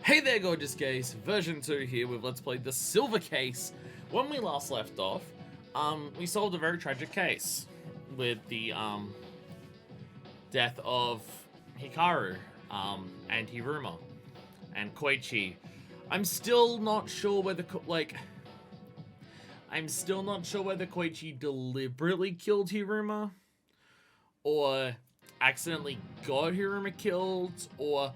Hey there, gorgeous case. Version 2 here with Let's Play the Silver Case. When we last left off, we solved a very tragic case with the death of Hikaru, and Hiruma, and Koichi. I'm still not sure whether Koichi deliberately killed Hiruma, or accidentally got Hiruma killed, or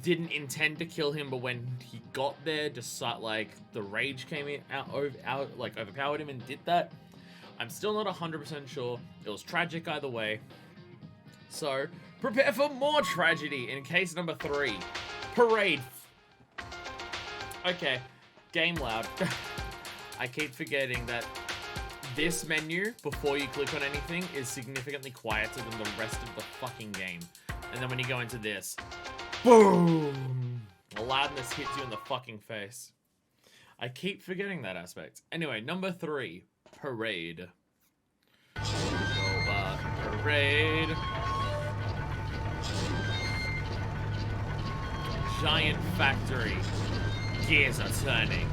didn't intend to kill him, but when he got there, just like the rage came in, overpowered him and did that. I'm still not 100% sure. It was tragic either way. So prepare for more tragedy in case number 3. Parade. Okay, game loud. I keep forgetting that this menu, before you click on anything, is significantly quieter than the rest of the fucking game. And then when you go into this, boom! The loudness hits you in the fucking face. I keep forgetting that aspect. Anyway, number 3. Parade. Parade. Giant factory. Gears are turning.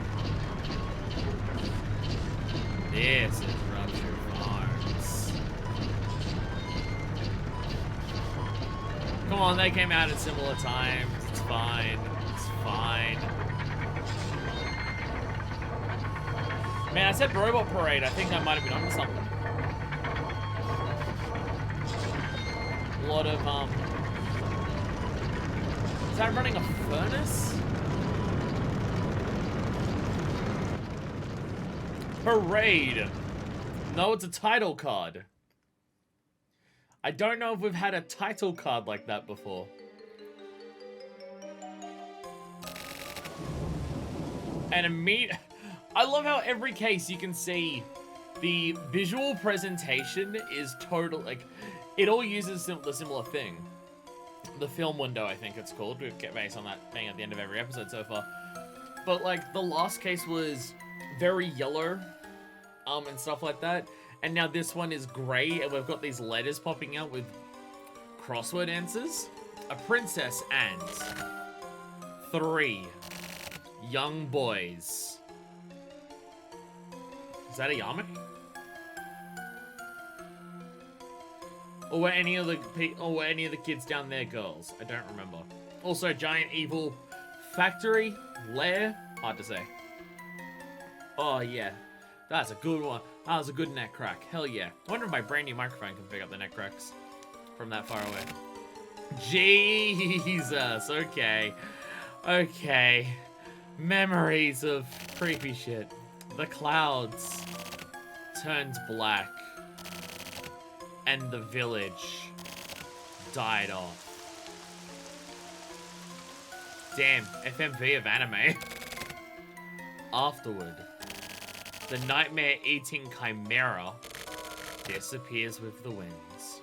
This is Rupture Farms. Come on, they came out at similar times. It's fine. It's fine. Man, I said Robot Parade. I think I might have been onto something. A lot of, is that running a furnace? Parade. No, it's a title card. I don't know if we've had a title card like that before. And I love how every case you can see the visual presentation is total, like, it all uses the similar thing. The film window, I think it's called. We've kept based on that thing at the end of every episode so far. But, like, the last case was very yellow, and stuff like that. And now this one is grey, and we've got these letters popping out with crossword answers. A princess and 3 young boys. Is that a yarmulke? Or were any of the kids down there girls? I don't remember. Also, giant evil factory, lair, hard to say. Oh yeah, that's a good one. That was a good neck crack. Hell yeah. I wonder if my brand new microphone can pick up the neck cracks from that far away. Jesus, okay. Okay. Memories of creepy shit. The clouds turned black, and the village died off. Damn, FMV of anime. Afterward, the nightmare-eating chimera disappears with the winds.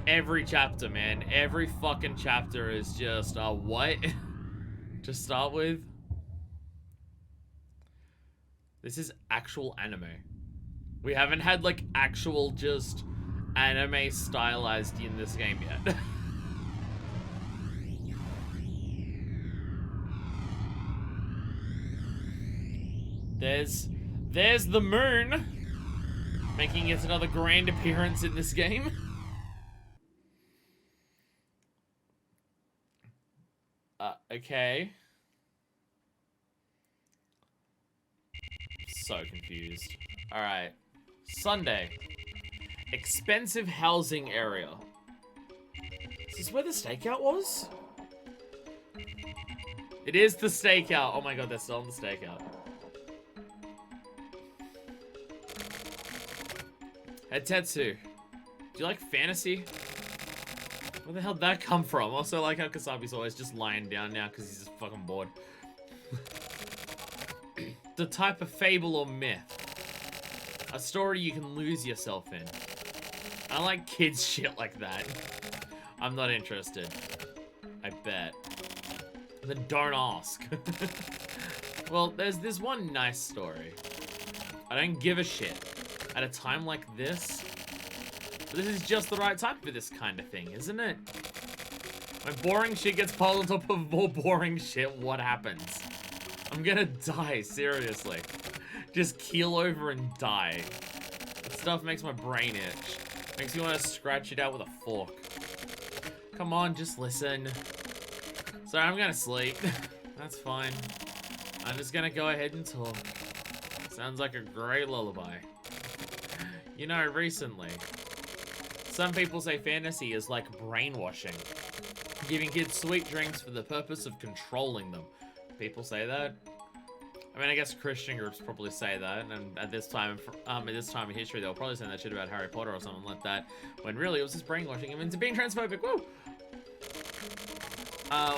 Every chapter, man. Every fucking chapter is just, what? To start with. This is actual anime. We haven't had, like, actual just anime stylized in this game yet. There's the moon, making yet another grand appearance in this game. Okay. So confused. Alright. Sunday. Expensive housing area. Is this where the stakeout was? It is the stakeout. Oh my god, they're still on the stakeout. Hey, Tetsu. Do you like fantasy? Where the hell did that come from? Also, I like how Kasabi's always just lying down now because he's just fucking bored. The type of fable or myth. A story you can lose yourself in. I like kids shit like that. I'm not interested. I bet. Then don't ask. Well, there's this one nice story. I don't give a shit. At a time like this, But this is just the right time for this kind of thing, isn't it? When boring shit gets piled on top of more boring shit, what happens? I'm gonna die, seriously. Just keel over and die. That stuff makes my brain itch. Makes me want to scratch it out with a fork. Come on, just listen. Sorry, I'm gonna sleep. That's fine. I'm just gonna go ahead and talk. Sounds like a great lullaby. You know, recently, some people say fantasy is like brainwashing. Giving kids sweet drinks for the purpose of controlling them. People say that. I mean, I guess Christian groups probably say that, and at this time in history, they'll probably say that shit about Harry Potter or something like that, when really it was just brainwashing him into being transphobic. Woo!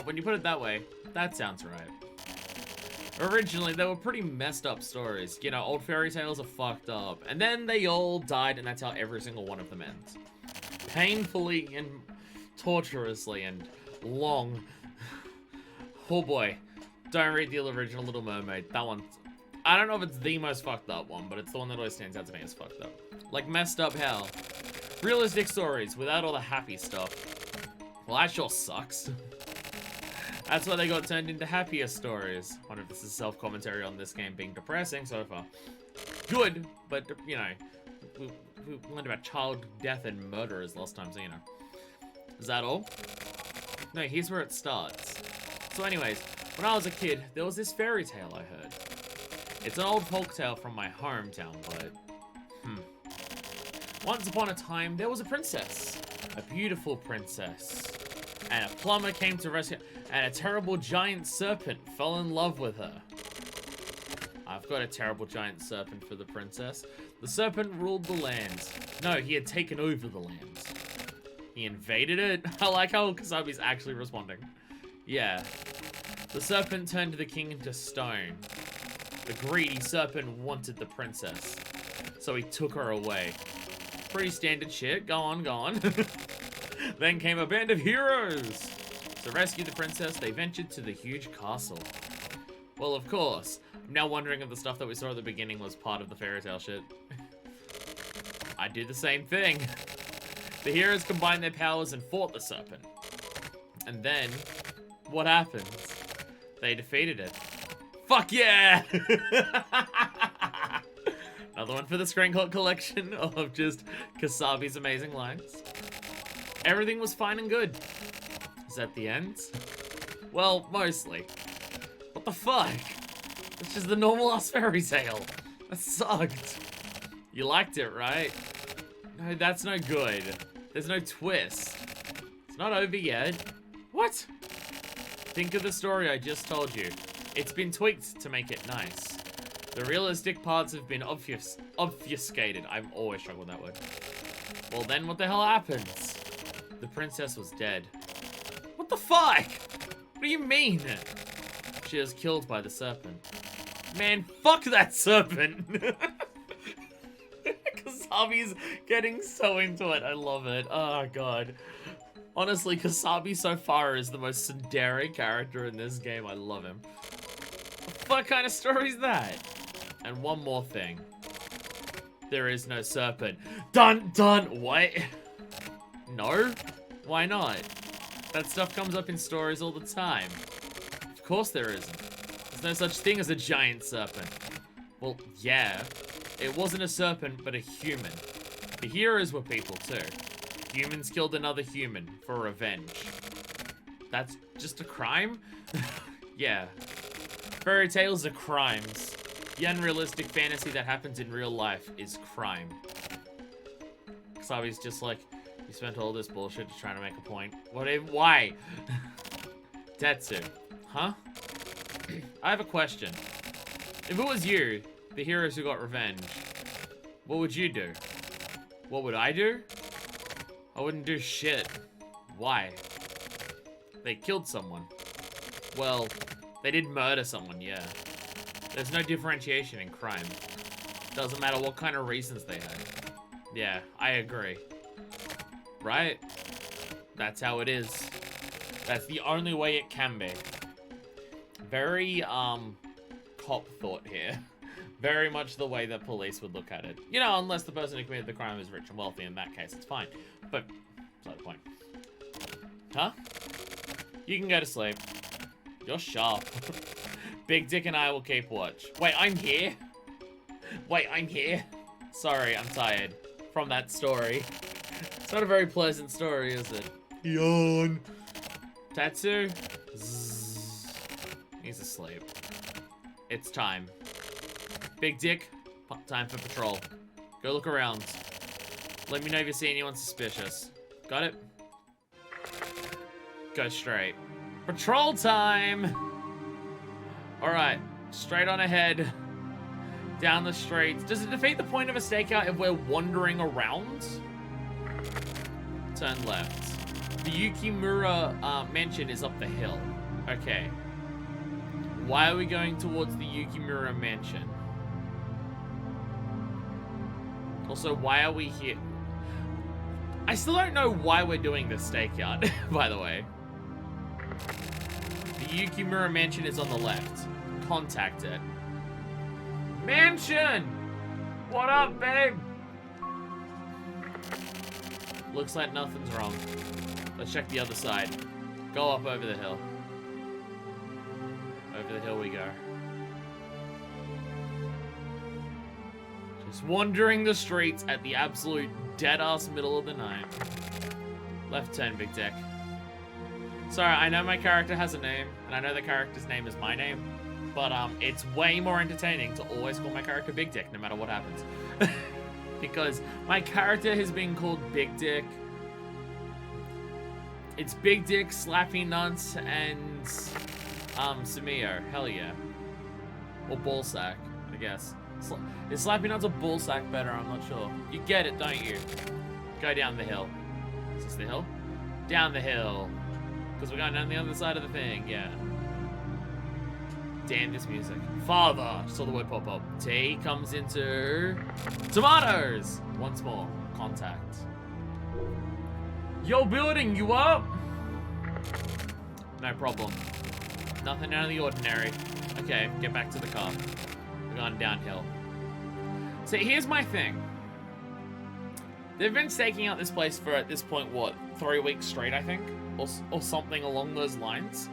When you put it that way, that sounds right. Originally, they were pretty messed up stories. You know, old fairy tales are fucked up, and then they all died, and that's how every single one of them ends. Painfully and torturously and long. Oh boy. Don't read the original Little Mermaid. That one, I don't know if it's the most fucked up one, but it's the one that always stands out to me as fucked up. Like messed up hell. Realistic stories without all the happy stuff. Well, that sure sucks. That's why they got turned into happier stories. I wonder if this is self-commentary on this game being depressing so far. Good, but, you know, we learned about child death and murderers last time, so, you know. Is that all? No, here's where it starts. So anyways, when I was a kid, there was this fairy tale I heard. It's an old folktale from my hometown, but... Once upon a time, there was a princess. A beautiful princess. And a plumber came to rescue... And a terrible giant serpent fell in love with her. I've got a terrible giant serpent for the princess. The serpent ruled the land. No, he had taken over the land. He invaded it. I like how Kasabi's actually responding. Yeah. The serpent turned the king into stone. The greedy serpent wanted the princess. So he took her away. Pretty standard shit. Go on, go on. Then came a band of heroes. To rescue the princess, they ventured to the huge castle. Well, of course. I'm now wondering if the stuff that we saw at the beginning was part of the fairy tale shit. I do the same thing. The heroes combined their powers and fought the serpent. And then, what happens? They defeated it. Fuck yeah! Another one for the screenshot collection of just Kasabi's amazing lines. Everything was fine and good. Is that the end? Well, mostly. What the fuck? It's just the normal ass fairy tale. That sucked. You liked it, right? No, that's no good. There's no twist. It's not over yet. What? Think of the story I just told you. It's been tweaked to make it nice. The realistic parts have been obfuscated. I'm always struggling with that word. Well, then what the hell happens? The princess was dead. What the fuck? What do you mean? She was killed by the serpent. Man, fuck that serpent. Kasabi's getting so into it. I love it. Oh, God. Honestly, Kasabi so far is the most tsundere character in this game. I love him. What kind of story is that? And one more thing. There is no serpent. Dun, dun. What? No? Why not? That stuff comes up in stories all the time. Of course there isn't. There's no such thing as a giant serpent. Well, yeah. It wasn't a serpent, but a human. The heroes were people too. Humans killed another human for revenge. That's just a crime? Yeah. Fairy tales are crimes. The unrealistic fantasy that happens in real life is crime. Kasabi's just like, you spent all this bullshit to try to make a point. Why? Tetsu. Huh? I have a question. If it was you, the heroes who got revenge, what would you do? What would I do? I wouldn't do shit. Why? They killed someone. Well, they did murder someone, yeah. There's no differentiation in crime. Doesn't matter what kind of reasons they had. Yeah, I agree. Right? That's how it is. That's the only way it can be. Very, cop thought here. Very much the way that police would look at it. You know, unless the person who committed the crime is rich and wealthy, in that case, it's fine. But, that's not the point. Huh? You can go to sleep. You're sharp. Big Dick and I will keep watch. Wait, I'm here? Wait, I'm here? Sorry, I'm tired from that story. It's not a very pleasant story, is it? Yawn. Tatsu? Zzz. He's asleep. It's time. Big Dick, time for patrol. Go look around. Let me know if you see anyone suspicious. Got it? Go straight. Patrol time! Alright, straight on ahead. Down the streets. Does it defeat the point of a stakeout if we're wandering around? Turn left. The Yukimura mansion is up the hill. Okay. Why are we going towards the Yukimura mansion? Also, why are we here? I still don't know why we're doing this stakeout, by the way. The Yukimura mansion is on the left. Contact it. Mansion! What up, babe? Looks like nothing's wrong. Let's check the other side. Go up over the hill. Over the hill we go. Just wandering the streets at the absolute dead-ass middle of the night. Left turn, Big Dick. Sorry, I know my character has a name, and I know the character's name is my name, but it's way more entertaining to always call my character Big Dick, no matter what happens. Because my character has been called Big Dick. It's Big Dick, Slappy Nuts, and Samio. Hell yeah. Or Ballsack, I guess. Is Slappy Nuts or Ballsack better? I'm not sure. You get it, don't you? Go down the hill. Is this the hill? Down the hill. Because we're going down the other side of the thing, yeah. Damn this music. Father! Saw the word pop up. T comes into tomatoes! Once more. Contact. Yo, building, you up? No problem. Nothing out of the ordinary. Okay, get back to the car. We're going downhill. So here's my thing. They've been staking out this place for, at this point, what, 3 weeks straight, I think? Or something along those lines.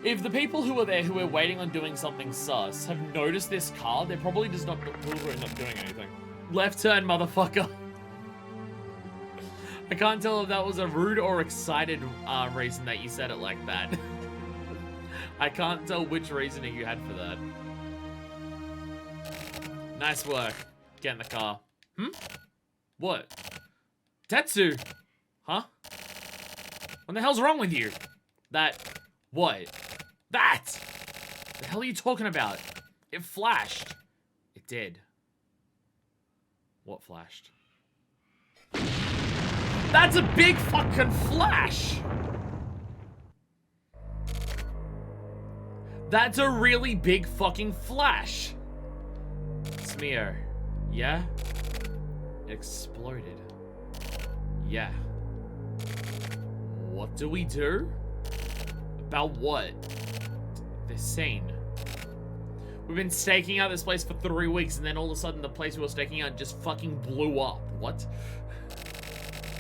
If the people who are there who are waiting on doing something sus have noticed this car, they're probably just not doing anything. Left turn, motherfucker. I can't tell if that was a rude or excited reason that you said it like that. I can't tell which reasoning you had for that. Nice work. Get in the car. What? Tetsu? Huh? What the hell's wrong with you? What? That! The hell are you talking about? It flashed. It did. What flashed? That's a big fucking flash! That's a really big fucking flash! Smear. Yeah? It exploded. Yeah. What do we do? About what? This scene. We've been staking out this place for 3 weeks, and then all of a sudden the place we were staking out just fucking blew up. What?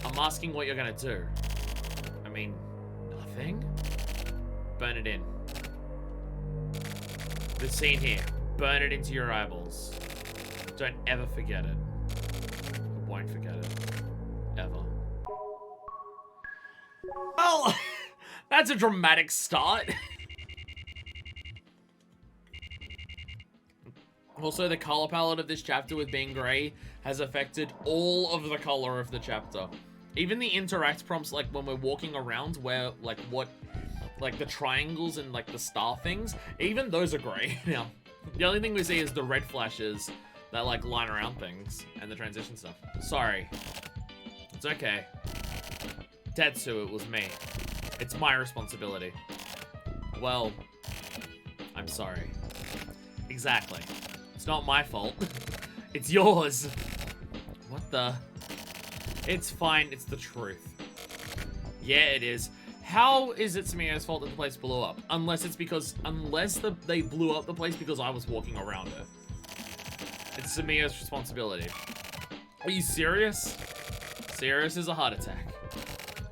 I'm asking what you're gonna do. I mean, nothing? Burn it in. The scene here. Burn it into your eyeballs. Don't ever forget it. I won't forget it. Ever. Well, that's a dramatic start. Also, the color palette of this chapter with being gray has affected all of the color of the chapter. Even the interact prompts, like when we're walking around, where like the triangles and like the star things, even those are gray now. The only thing we see is the red flashes that like line around things and the transition stuff. Sorry. It's okay. Tetsu, it was me. It's my responsibility. Well, I'm sorry. Exactly. It's not my fault. It's yours. What the? It's fine. It's the truth. Yeah, it is. How is it Samio's fault that the place blew up? Unless they blew up the place because I was walking around it. It's Samio's responsibility. Are you serious? Serious as a heart attack.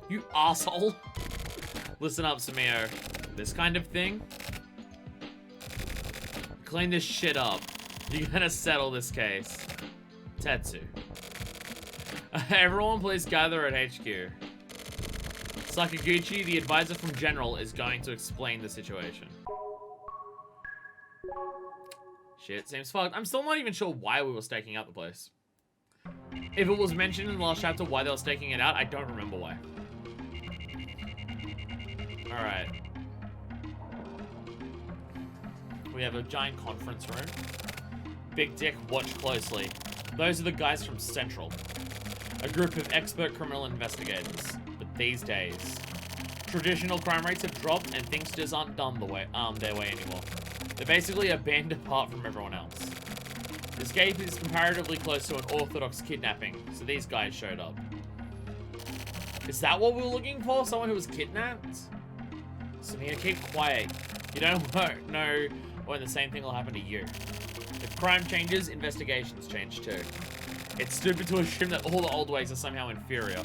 You asshole. Listen up, Samio. This kind of thing. Clean this shit up. You're gonna settle this case. Tetsu. Everyone please gather at HQ. Sakaguchi, the advisor from General, is going to explain the situation. Shit, seems fucked. I'm still not even sure why we were staking out the place. If it was mentioned in the last chapter why they were staking it out, I don't remember why. Alright. We have a giant conference room. Big Dick, watch closely. Those are the guys from Central. A group of expert criminal investigators. But these days, traditional crime rates have dropped and things just aren't done their way anymore. They're basically a band apart from everyone else. This case is comparatively close to an orthodox kidnapping, so these guys showed up. Is that what we were looking for? Someone who was kidnapped? Samina, keep quiet. You don't know when the same thing will happen to you. If crime changes, investigations change too. It's stupid to assume that all the old ways are somehow inferior.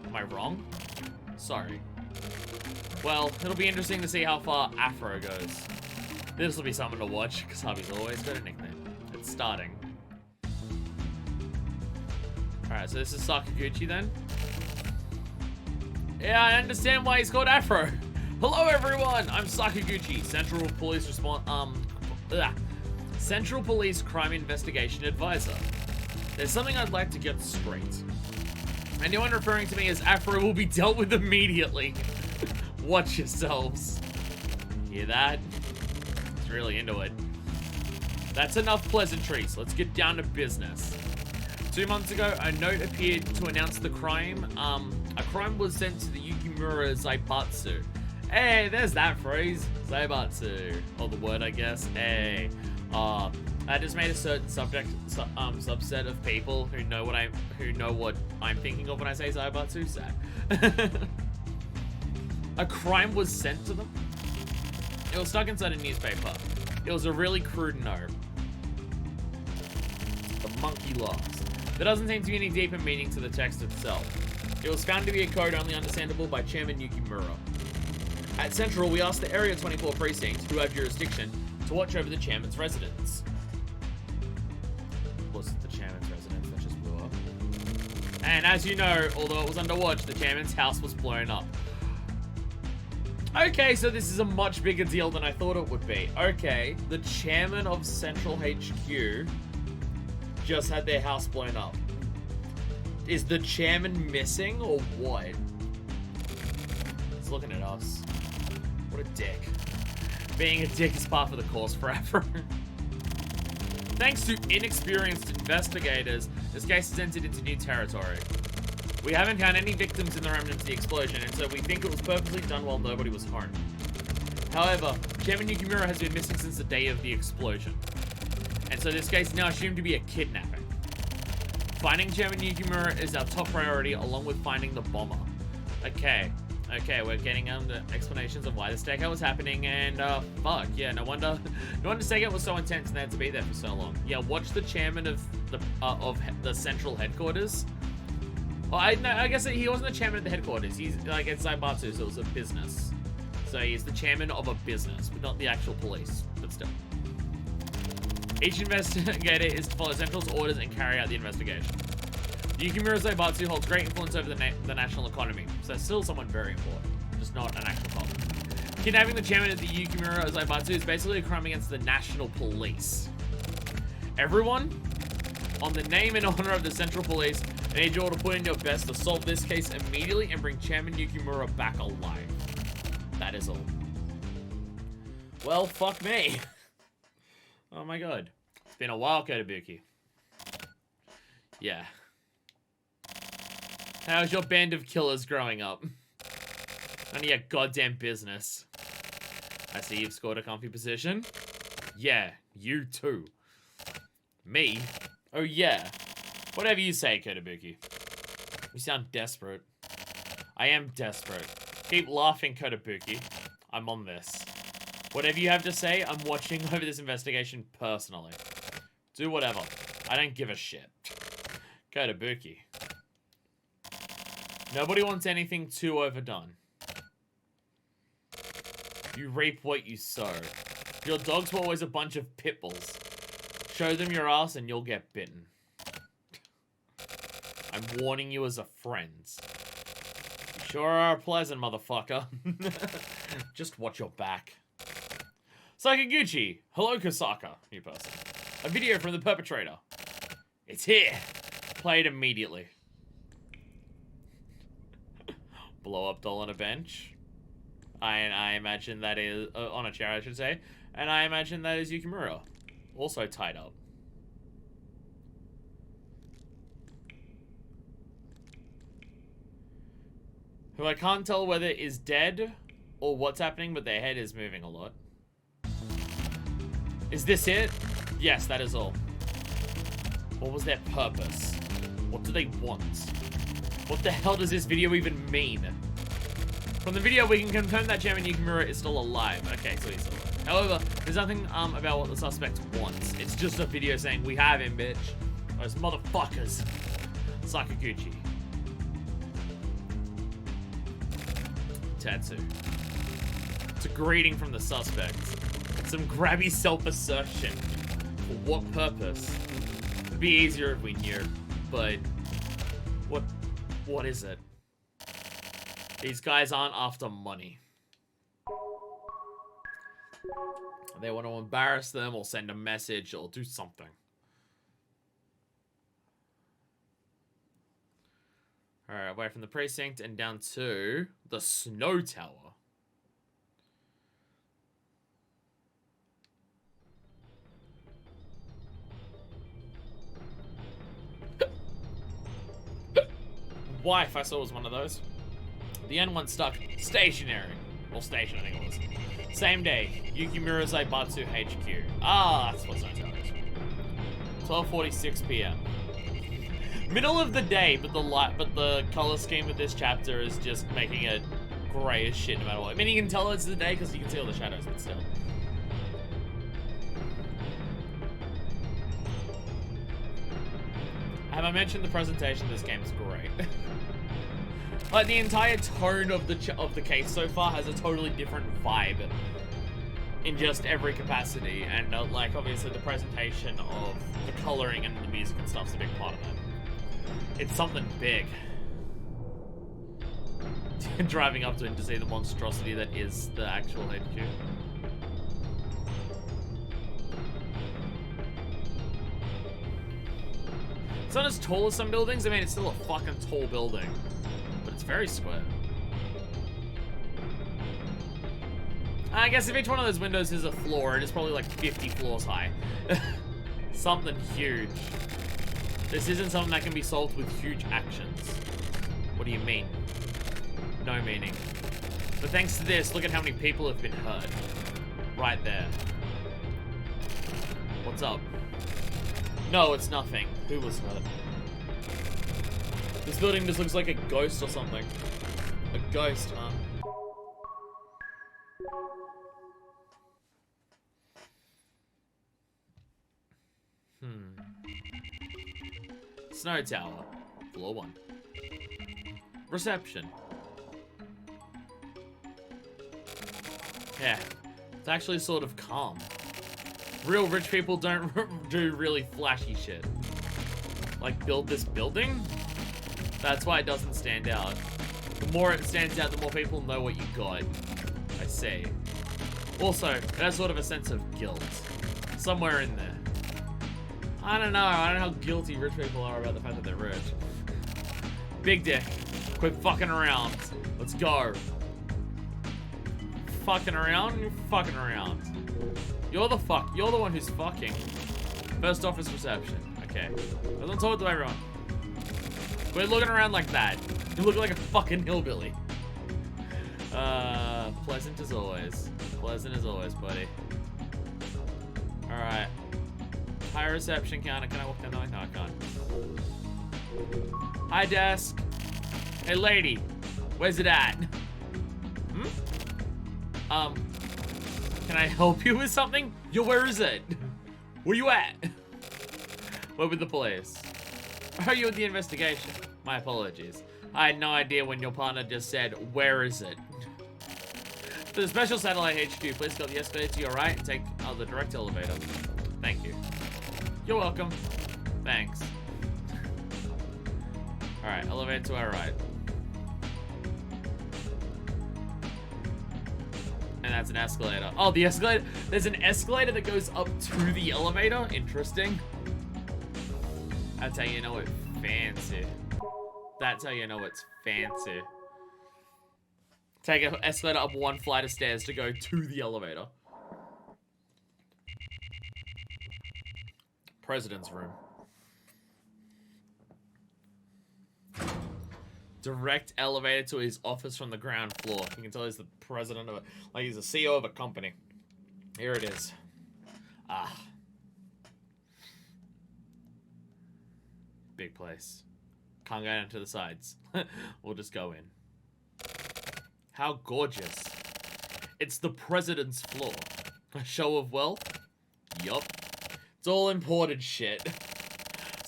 Am I wrong? Sorry. Well, it'll be interesting to see how far Afro goes. This will be something to watch, because Hubby's always got a nickname. It's starting. Alright, so this is Sakaguchi then. Yeah, I understand why he's called Afro. Hello everyone, I'm Sakaguchi, Central Police Crime Investigation Advisor. There's something I'd like to get straight. Anyone referring to me as Afro will be dealt with immediately. Watch yourselves. Hear that? It's really into it. That's enough pleasantries. Let's get down to business. 2 months ago, a note appeared to announce the crime. A crime was sent to the Yukimura Zaibatsu. Hey, there's that phrase. Zaibatsu. Or the word, I guess. Hey. I just made a certain subset of people who know what I'm thinking of when I say Zaibatsu. Sad. A crime was sent to them? It was stuck inside a newspaper. It was a really crude note. The monkey lost. There doesn't seem to be any deeper meaning to the text itself. It was found to be a code only understandable by Chairman Yukimura. At Central, we asked the Area 24 precinct, who have jurisdiction, to watch over the chairman's residence. Was it the chairman's residence that just blew up? And as you know, although it was under watch, the chairman's house was blown up. Okay, so this is a much bigger deal than I thought it would be. Okay, the chairman of Central HQ just had their house blown up. Is the chairman missing or what? He's looking at us. What a dick. Being a dick is par for the course forever. Thanks to inexperienced investigators, this case has entered into new territory. We haven't found any victims in the remnants of the explosion, and so we think it was purposely done while nobody was home. However, Chairman Yukimura has been missing since the day of the explosion. And so this case is now assumed to be a kidnapping. Finding Chairman Yukimura is our top priority, along with finding the bomber. Okay, we're getting the explanations of why the stakeout was happening, and fuck, yeah, no wonder the stakeout was so intense and they had to be there for so long. Yeah, watch the chairman of the central headquarters. Well, I guess he wasn't the chairman of the headquarters. He's like at Zaibatsu, so it was a business. So he's the chairman of a business, but not the actual police, but still. Each investigator is to follow Central's orders and carry out the investigation. The Yukimura Zaibatsu holds great influence over the national economy, so still someone very important, just not an actual cop. Kidnapping the chairman of the Yukimura Zaibatsu is basically a crime against the national police. Everyone, on the name and honor of the Central Police, I need you all to put in your best to solve this case immediately and bring Chairman Yukimura back alive. That is all. Well, fuck me. Oh my god. It's been a while, Kotobuki. Yeah. How's your band of killers growing up? None of your goddamn business. I see you've scored a comfy position. Yeah, you too. Me? Oh yeah. Whatever you say, Kotobuki. You sound desperate. I am desperate. Keep laughing, Kotobuki. I'm on this. Whatever you have to say, I'm watching over this investigation personally. Do whatever. I don't give a shit. Kotobuki. Nobody wants anything too overdone. You reap what you sow. Your dogs were always a bunch of pit bulls. Show them your ass and you'll get bitten. I'm warning you as a friend. You sure are pleasant, motherfucker. Just watch your back. Sakaguchi. Hello, Kosaka. New person. A video from the perpetrator. It's here. Play it immediately. Blow up doll on a bench. I imagine that is... on a chair, I should say. And I imagine that is Yukimura. Also tied up. Who I can't tell whether is dead or what's happening, but their head is moving a lot. Is this it? Yes, that is all. What was their purpose? What do they want? What the hell does this video even mean? From the video, we can confirm that Chairman Yukimura is still alive. Okay, so he's still alive. However, there's nothing about what the suspect wants. It's just a video saying, we have him, bitch. Those motherfuckers. Sakaguchi. Tatsu. It's a greeting from the suspect. Some grabby self-assertion. For what purpose? It'd be easier if we knew, but what is it? These guys aren't after money. They want to embarrass them or send a message or do something. Alright, away from the precinct and down to the snow tower. Wife, I saw was one of those. The N1 stuck stationary. Well, station, I think it was. Same day, Yukimura Zaibatsu HQ. Ah, that's what Snow Tower is. 12:46 p.m. Middle of the day, but the color scheme of this chapter is just making it gray as shit no matter what. I mean, you can tell it's the day because you can see all the shadows, but still. Have I mentioned the presentation of this game is great? Like, the entire tone of the case so far has a totally different vibe in just every capacity, and like, obviously the presentation of the coloring and the music and stuff's a big part of it. It's something big. Driving up to it to see the monstrosity that is the actual HQ. It's not as tall as some buildings. I mean, it's still a fucking tall building. But it's very square. I guess if each one of those windows is a floor, it is probably like 50 floors high. Something huge. This isn't something that can be solved with huge actions. What do you mean? No meaning. But thanks to this, look at how many people have been hurt. Right there. What's up? No, it's nothing. Who was hurt? This building just looks like a ghost or something. A ghost, huh? Snow Tower. Floor 1. Reception. Yeah. It's actually sort of calm. Real rich people don't do really flashy shit. Like, build this building? That's why it doesn't stand out. The more it stands out, the more people know what you got. I see. Also, it has sort of a sense of guilt. Somewhere in there. I don't know how guilty rich people are about the fact that they're rich. Big dick. Quit fucking around. Let's go. Fucking around? You're fucking around. You're the one who's fucking. First office reception. Okay. I don't talk to everyone. Quit looking around like that. You look like a fucking hillbilly. Pleasant as always. Pleasant as always, buddy. Alright. High reception counter. Can I walk down the way? No, I can't. Hi, desk. Hey, lady. Where's it at? Can I help you with something? Yo, where is it? Where you at? Where with the police? Are you with the investigation? My apologies. I had no idea when your partner just said, where is it? To the special satellite HQ, please go up the escalator to your right and take the direct elevator. Thank you. You're welcome. Thanks. Alright, elevator to our right. And that's an escalator. Oh, the escalator. There's an escalator that goes up to the elevator. Interesting. That's how you know it's fancy. That's how you know it's fancy. Take an escalator up one flight of stairs to go to the elevator. President's room. Direct elevator to his office from the ground floor. You can tell he's the president of a, like he's the CEO of a company. Here it is. Ah. Big place. Can't go down to the sides. We'll just go in. How gorgeous. It's the president's floor. A show of wealth? Yup. It's all imported shit.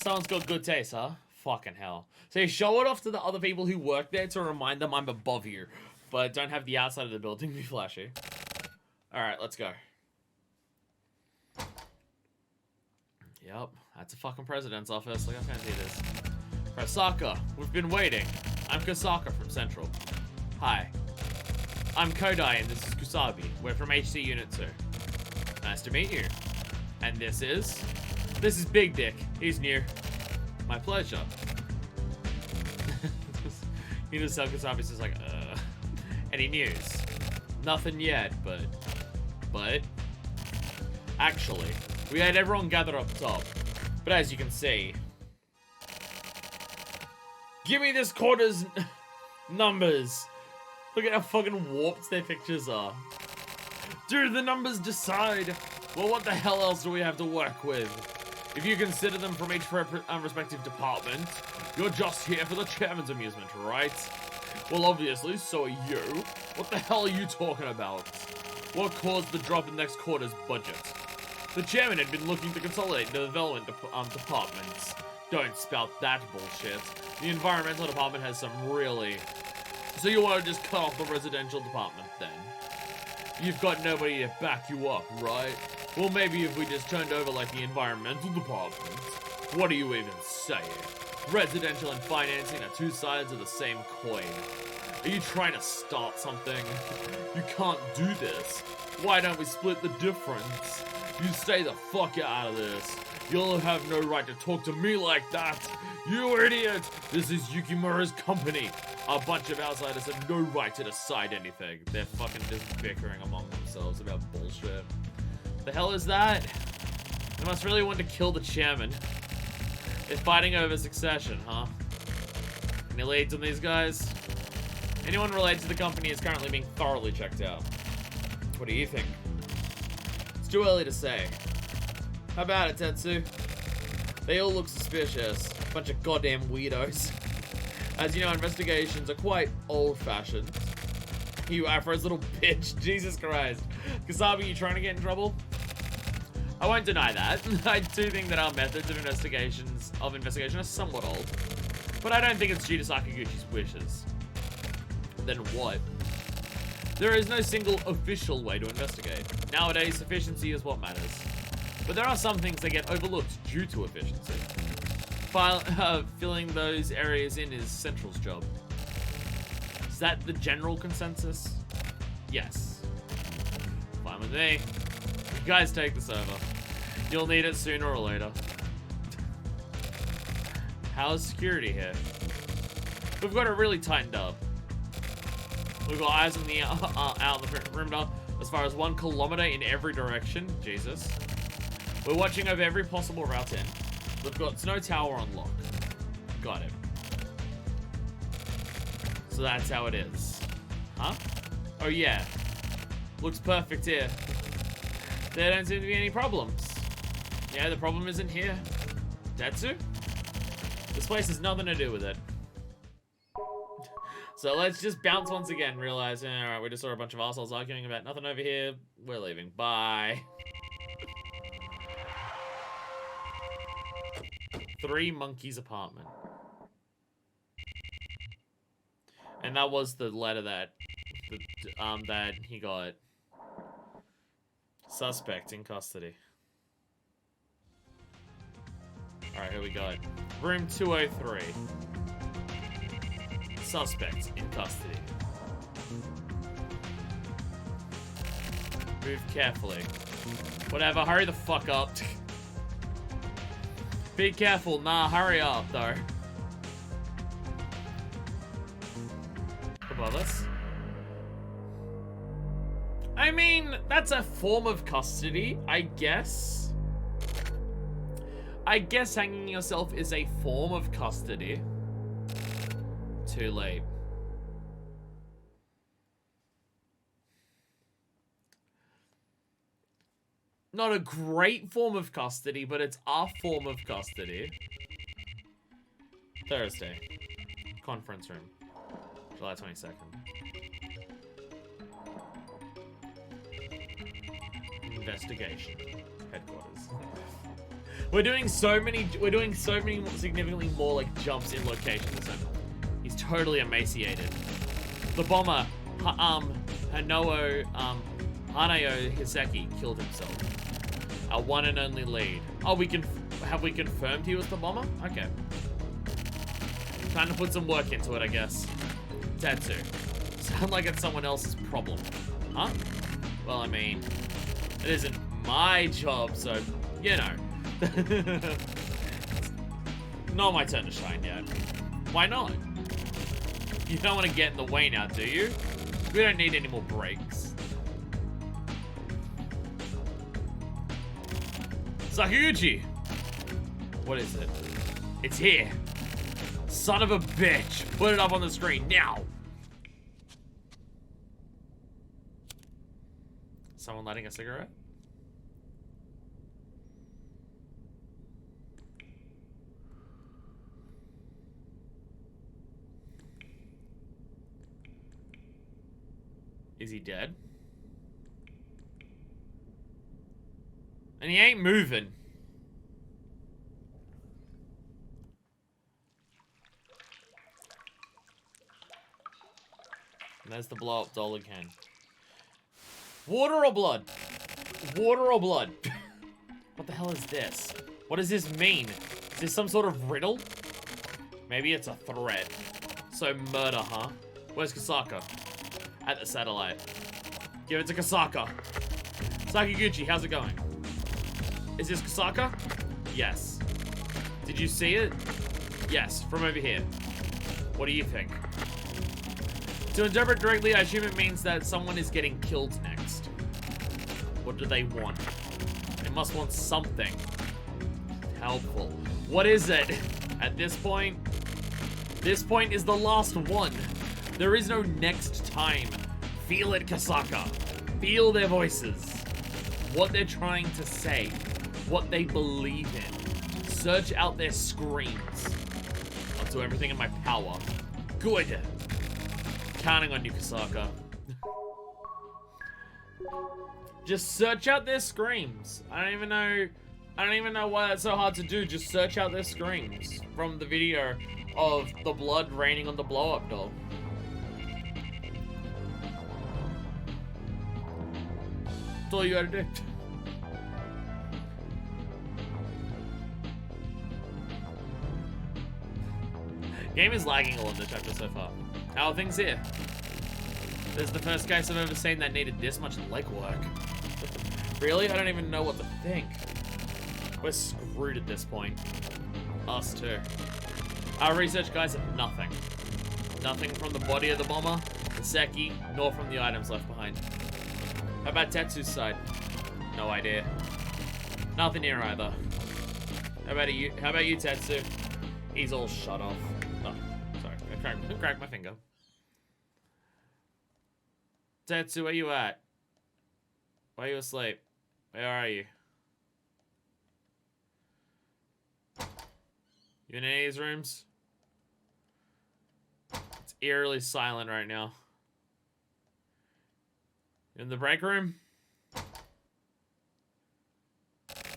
Someone's got good taste, huh? Fucking hell. So you show it off to the other people who work there to remind them I'm above you, but don't have the outside of the building be flashy. Alright, let's go. Yep, that's a fucking president's office. Look how fancy it is. Kosaka, we've been waiting. I'm Kosaka from Central. Hi. I'm Kodai and this is Kusabi. We're from HC Unit 2. Nice to meet you. And this is Big Dick. He's new. My pleasure. You just tell Kusabi's just like, Any news? Nothing yet, but... Actually, we had everyone gather up top. But as you can see... Give me this quarter's numbers. Look at how fucking warped their pictures are. Do the numbers decide? Well, what the hell else do we have to work with? If you consider them from each respective department, you're just here for the chairman's amusement, right? Well, obviously, so are you. What the hell are you talking about? What caused the drop in next quarter's budget? The chairman had been looking to consolidate the development departments. Don't spout that bullshit. The environmental department has some really... So you want to just cut off the residential department, then? You've got nobody to back you up, right? Well, maybe if we just turned over like the environmental department. What are you even saying? Residential and financing are two sides of the same coin. Are you trying to start something? You can't do this. Why don't we split the difference? You stay the fuck out of this. You'll have no right to talk to me like that. You idiot! This is Yukimura's company. A bunch of outsiders have no right to decide anything. They're fucking just bickering among themselves about bullshit. The hell is that? They must really want to kill the chairman. They're fighting over succession, huh? Any leads on these guys? Anyone related to the company is currently being thoroughly checked out. What do you think? It's too early to say. How about it, Tetsu? They all look suspicious. Bunch of goddamn weirdos. As you know, investigations are quite old-fashioned. You Afro's little bitch. Jesus Christ. Kasabi, you trying to get in trouble? I won't deny that. I do think that our methods of investigation are somewhat old. But I don't think it's due to Sakaguchi's wishes. Then what? There is no single official way to investigate. Nowadays, efficiency is what matters. But there are some things that get overlooked due to efficiency. Filling those areas in is Central's job. Is that the general consensus? Yes. Fine with me. You guys take this over. You'll need it sooner or later. How's security here? We've got it really tightened up. We've got eyes on the out on the perimeter as far as 1 kilometer in every direction. Jesus. We're watching over every possible route in. We've got Snow Tower on lock. Got it. So that's how it is. Huh? Oh yeah. Looks perfect here. There don't seem to be any problems. Yeah, the problem isn't here. Tetsu? This place has nothing to do with it. So let's just bounce once again, realizing, alright, we just saw a bunch of assholes arguing about nothing over here. We're leaving. Bye. 3 Monkeys apartment. And that was the letter that that he got. Suspect in custody. Alright, here we go. Room 203. Suspect in custody. Move carefully. Whatever, hurry the fuck up. Be careful, nah, hurry up though. Above us. I mean, that's a form of custody, I guess. I guess hanging yourself is a form of custody. Too late. Not a great form of custody, but it's our form of custody. Thursday. Conference room. July 22nd. Investigation. Headquarters. We're doing so many significantly more like jumps in locations. And he's totally emaciated. The bomber, Hanayo Hiseki killed himself. Our one and only lead. Oh, have we confirmed he was the bomber? Okay. Time to put some work into it, I guess. Tetsu. Sound like it's someone else's problem. Huh? Well, I mean, it isn't my job, so, you know. Not my turn to shine yet. Why not? You don't want to get in the way now, do you? We don't need any more breaks. Sakuguchi! What is it? It's here. Son of a bitch. Put it up on the screen now. Someone lighting a cigarette? Is he dead? And he ain't moving. And there's the blow up doll again. Water or blood? Water or blood? What the hell is this? What does this mean? Is this some sort of riddle? Maybe it's a threat. So murder, huh? Where's Kasaka? At the satellite. Give it to Kasaka. Sakuguchi, how's it going? Is this Kasaka? Yes. Did you see it? Yes, from over here. What do you think? To interpret directly, I assume it means that someone is getting killed next. What do they want? They must want something helpful. What is it? At this point is the last one. There is no next time. Feel it, Kasaka. Feel their voices. What they're trying to say. What they believe in. Search out their screams. I'll do everything in my power. Good. Counting on you, Kasaka. Just search out their screams. I don't even know why that's so hard to do. Just search out their screams from the video of the blood raining on the blow-up doll. That's all you gotta do. Game is lagging a lot in the chapter so far. How are things here? This is the first case I've ever seen that needed this much legwork. Really? I don't even know what to think. We're screwed at this point. Us too. Our research guys have nothing. Nothing from the body of the bomber, the Seki, nor from the items left behind. How about Tetsu's side? No idea. Nothing here either. How about you, Tetsu? He's all shut off. Oh, sorry. I cracked my finger. Tetsu, where you at? Why are you asleep? Where are you? You in any of these rooms? It's eerily silent right now. You in the break room?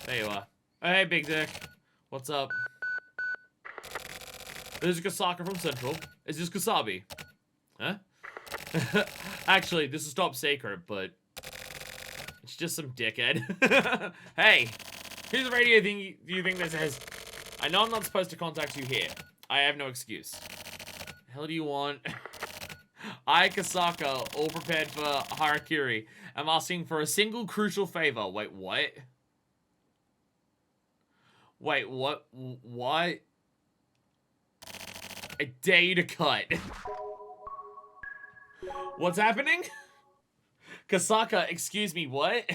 There you are. Oh, hey, Big Dick. What's up? This is Kasaka from Central. Is this Kasabi? Huh? Actually, this is top secret, but it's just some dickhead. Hey, whose radio thing do you think this is? I know I'm not supposed to contact you here. I have no excuse. The hell do you want? I, Kasaka, all prepared for Harakiri. I'm asking for a single crucial favor. Wait, what? Wait, what? What? I dare you to cut. What's happening? Kasaka, excuse me, what?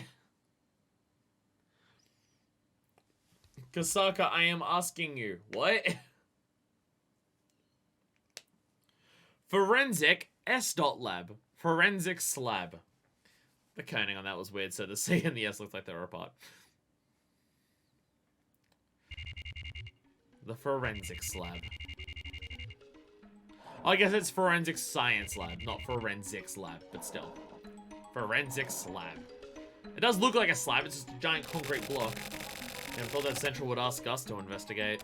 Kasaka, I am asking you, what? Forensic S.lab. Forensics lab. The coning on that was weird, so the C and the S looked like they were apart. The forensics lab. I guess it's forensics science lab, not forensics lab, but still. Forensics lab. It does look like a slab, it's just a giant concrete block. And I thought that Central would ask us to investigate.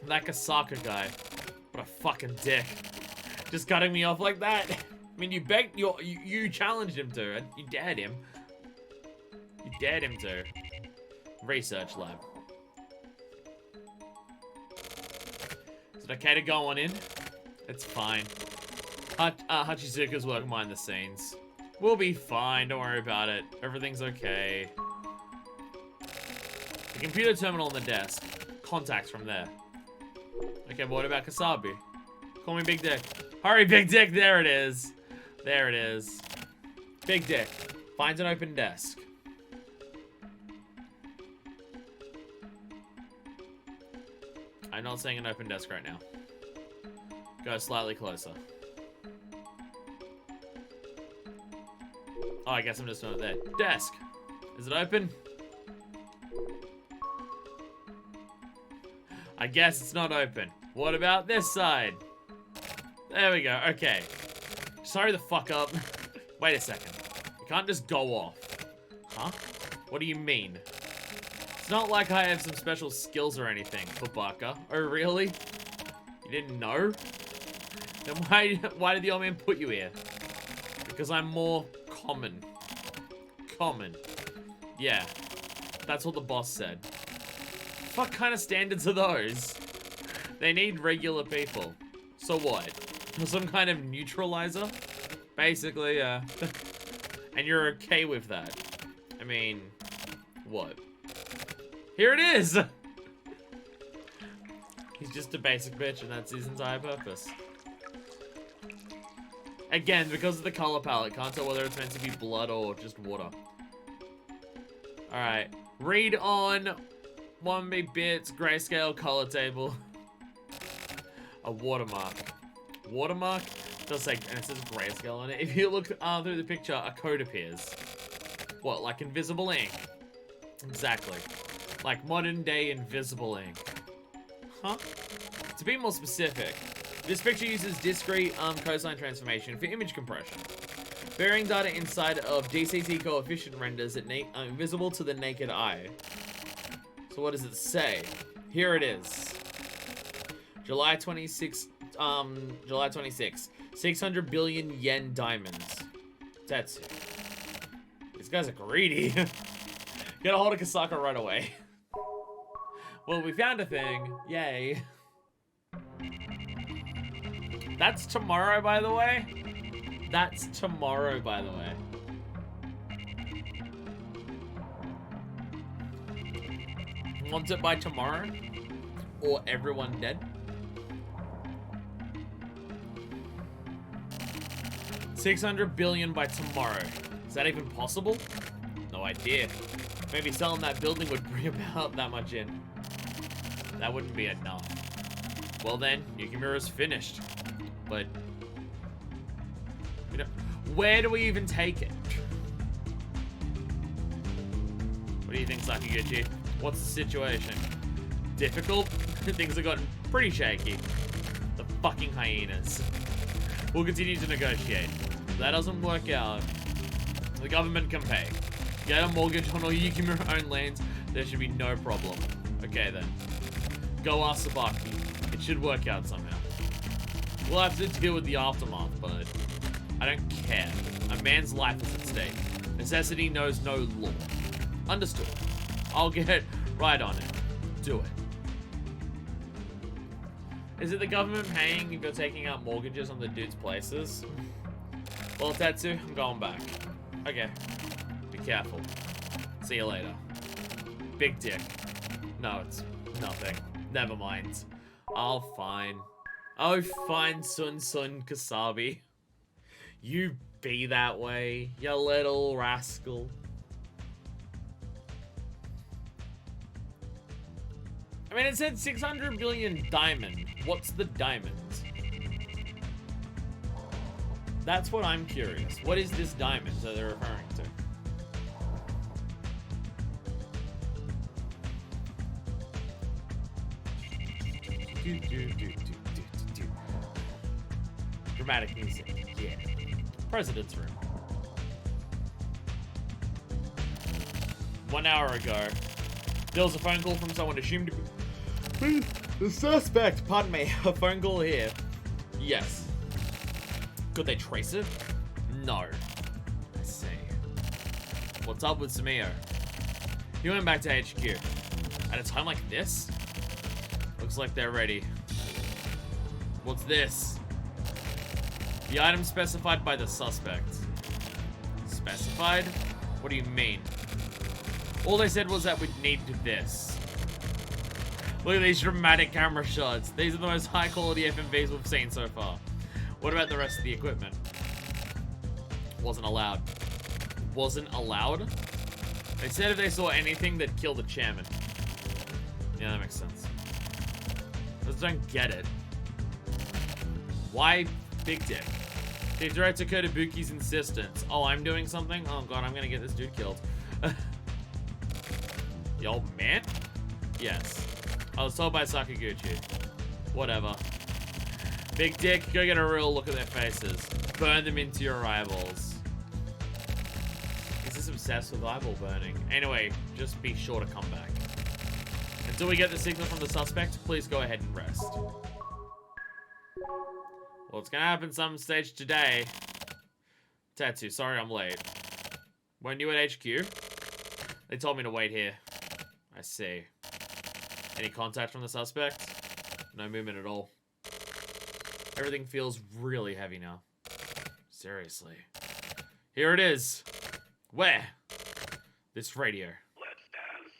That Kasaka guy. What a fucking dick. Just cutting me off like that. I mean, you challenged him to, and you dared him. You dared him to. Research lab. Is it okay to go on in? It's fine. Hachizuka's working behind the scenes. We'll be fine, don't worry about it. Everything's okay. The computer terminal on the desk. Contacts from there. Okay, but what about Kasabi? Call me Big Dick. Hurry, Big Dick, there it is. There it is. Big Dick. Finds an open desk. I'm not saying an open desk right now. Go slightly closer. Oh, I guess I'm just not there. Desk. Is it open? I guess it's not open. What about this side? There we go. Okay. Sorry the fuck up. Wait a second. You can't just go off. Huh? What do you mean? It's not like I have some special skills or anything, Babaka. Oh, really? You didn't know? Then why did the old man put you here? Because I'm more common. Common. Yeah. That's what the boss said. What kind of standards are those? They need regular people. So what? Some kind of neutralizer? Basically, yeah. And you're okay with that. I mean, what? Here it is! He's just a basic bitch and that's his entire purpose. Again, because of the color palette, can't tell whether it's meant to be blood or just water. Alright. Read on 1 bits, grayscale color table. A watermark. Watermark? It does say, and it says grayscale on it. If you look through the picture, a code appears. What, like invisible ink? Exactly. Like modern day invisible ink. Huh? To be more specific, this picture uses discrete cosine transformation for image compression. Varying data inside of DCT coefficient renders it invisible to the naked eye. So what does it say? Here it is. July 26, 600 billion yen diamonds. Tetsu. These guys are greedy. Get a hold of Kasaka right away. Well, we found a thing. Yay. That's tomorrow, by the way. That's tomorrow, by the way. Want it by tomorrow? Or everyone dead? $600 billion by tomorrow. Is that even possible? No idea. Maybe selling that building would bring about that much in. That wouldn't be enough. Well then, Yukimura's finished. But, you know, where do we even take it? What do you think, Sakaguchi? What's the situation? Difficult? Things have gotten pretty shaky. The fucking hyenas. We'll continue to negotiate. If that doesn't work out, the government can pay. Get a mortgage on all Yukimura-owned lands, there should be no problem. Okay then. Go ask Sabaki. It should work out somehow. We'll have to deal with the aftermath, but I don't care. A man's life is at stake. Necessity knows no law. Understood. I'll get right on it. Do it. Is it the government paying if you're taking out mortgages on the dude's places? Well, Tetsu, I'm going back. Okay. Be careful. See you later. Big dick. No, it's nothing. Never mind. I'll fine. Oh, fine, Sun Kasabi. You be that way, you little rascal. I mean, it said 600 billion diamond. What's the diamond? That's what I'm curious. What is this diamond that they're referring to? Dramatic music. Yeah. President's room. 1 hour ago, there was a phone call from someone assumed to be the suspect. Pardon me. A phone call here. Yes. Could they trace it? No. I see. What's up with Samio? He went back to HQ. At a time like this? Looks like they're ready. What's this? The item specified by the suspect. Specified? What do you mean? All they said was that we'd need this. Look at these dramatic camera shots. These are the most high quality FMVs we've seen so far. What about the rest of the equipment? Wasn't allowed. Wasn't allowed? They said if they saw anything, they'd kill the chairman. Yeah, that makes sense. I just don't get it. Why Big Dick? Chief Director Kotobuki's insistence. Oh, I'm doing something? Oh god, I'm gonna get this dude killed. The old man? Yes. I was told by Sakaguchi. Whatever. Big Dick, go get a real look at their faces. Burn them into your eyeballs. Is this obsessed with eyeball burning? Anyway, just be sure to come back. Until we get the signal from the suspect, please go ahead and rest. Well, it's gonna happen some stage today. Tatsu, sorry I'm late. Weren't you at HQ? They told me to wait here. I see. Any contact from the suspect? No movement at all. Everything feels really heavy now. Seriously. Here it is. Where? This radio. Let's dance.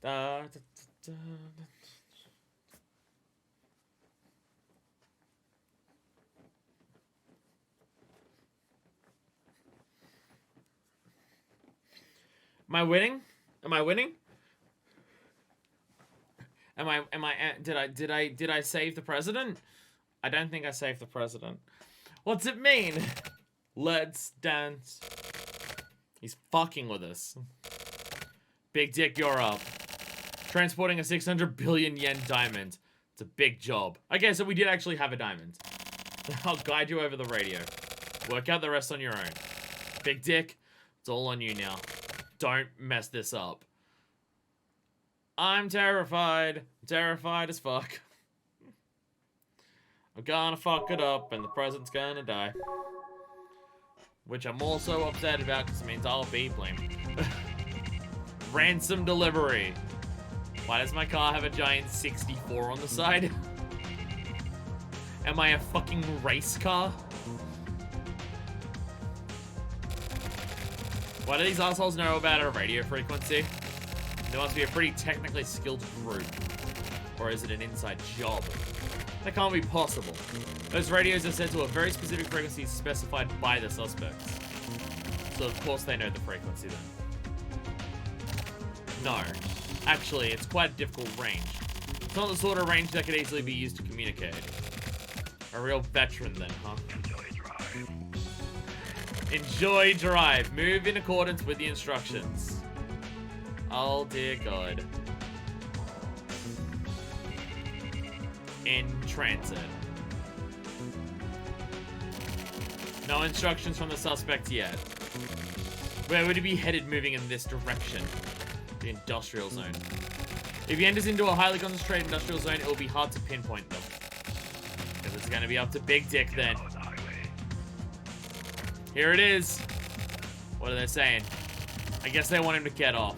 Da, da, da, da. Am I winning? Am I winning? Did I save the president? I don't think I saved the president. What's it mean? Let's dance. He's fucking with us. Big Dick, you're up. Transporting a 600 billion yen diamond. It's a big job. Okay, so we did actually have a diamond. I'll guide you over the radio. Work out the rest on your own. Big Dick, it's all on you now. Don't mess this up. I'm terrified. I'm terrified as fuck. I'm gonna fuck it up and the president's gonna die. Which I'm also upset about because it means I'll be blamed. Ransom delivery. Why does my car have a giant 64 on the side? Am I a fucking race car? Why do these assholes know about a radio frequency? They must be a pretty technically skilled group. Or is it an inside job? That can't be possible. Those radios are set to a very specific frequency specified by the suspects. So of course they know the frequency then. No. Actually, it's quite a difficult range. It's not the sort of range that could easily be used to communicate. A real veteran then, huh? Enjoy drive. Move in accordance with the instructions. Oh dear God. In transit. No instructions from the suspect yet. Where would he be headed moving in this direction? The industrial zone. If he enters into a highly concentrated industrial zone, it will be hard to pinpoint them. Because it's going to be up to Big Dick then. Here it is. What are they saying? I guess they want him to get off.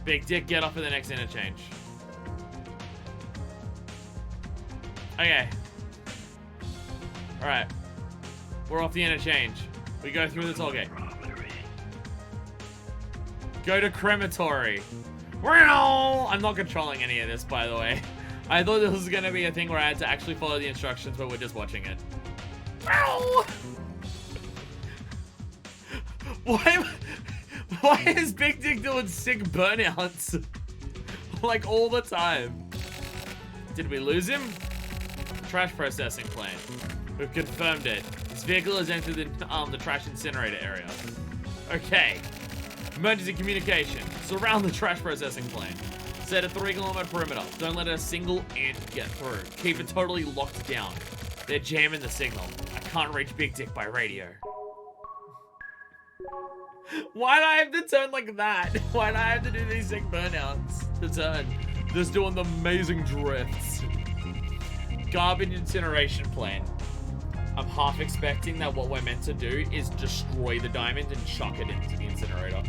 Big Dick, get off at the next interchange. Okay. Alright. We're off the interchange. We go through the toll gate. Go to crematory. I'm not controlling any of this, by the way. I thought this was gonna be a thing where I had to actually follow the instructions, but we're just watching it. Why is Big Dick doing sick burnouts? Like all the time. Did we lose him? Trash processing plant. We've confirmed it. This vehicle has entered the trash incinerator area. Okay. Emergency communication. Surround the trash processing plant. Set a 3-kilometer perimeter. Don't let a single ant get through. Keep it totally locked down. They're jamming the signal. I can't reach Big Dick by radio. Why do I have to turn like that? Why do I have to do these sick burnouts to turn? Just doing the amazing drifts. Garbage incineration plant. I'm half expecting that what we're meant to do is destroy the diamond and chuck it into the incinerator.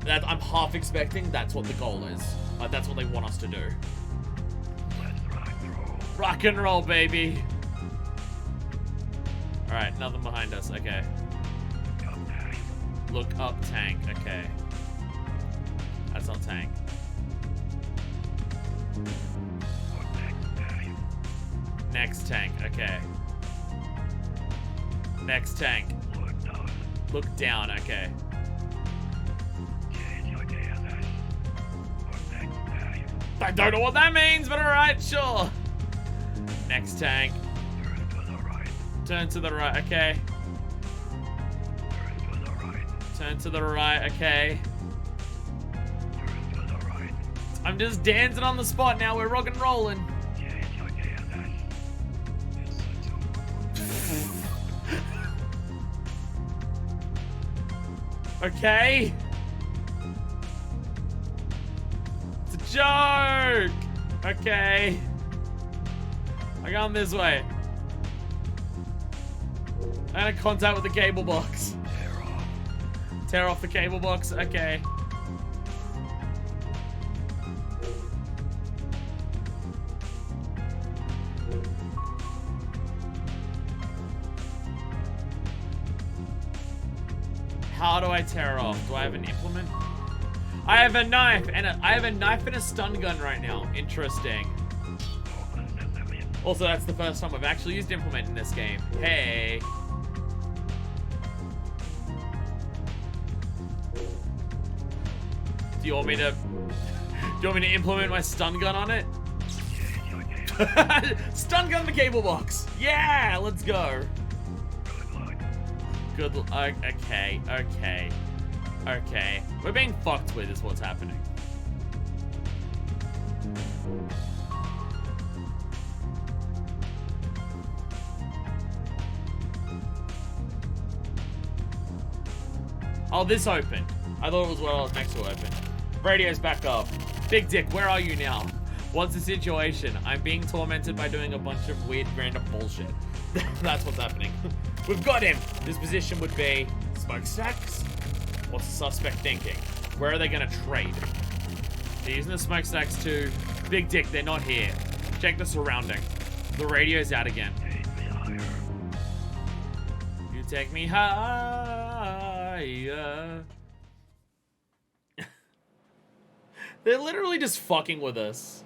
I'm half expecting that's what the goal is. Like, that's what they want us to do. Rock and roll, baby. Alright, nothing behind us. Okay. Look up tank. Okay. That's not tank. Next tank. Okay. Next tank. Look down. Okay. I don't know what that means, but alright, sure. Next tank. Turn to the right. Okay. Turn to the right. Okay. I'm just dancing on the spot now. We're rock and rolling. Okay. It's a joke. Okay. I got this way. I had a contact with the cable box. Tear off the cable box. Okay. How do I tear off? Do I have an implement? I have a knife and I have a knife and a stun gun right now. Interesting. Also, that's the first time I've actually used implement in this game. Hey. Do you want me to implement my stun gun on it? Stun gun the cable box. Yeah, let's go. Good. Okay. We're being fucked with is what's happening. Oh, this opened. I thought it was what I was next to open. Radio's back up. Big Dick, where are you now? What's the situation? I'm being tormented by doing a bunch of weird random bullshit. That's what's happening. We've got him. This position would be smokestacks. What's the suspect thinking? Where are they gonna trade? They're using the smokestacks too. Big Dick, they're not here. Check the surrounding. The radio's out again. You take me higher. They're literally just fucking with us.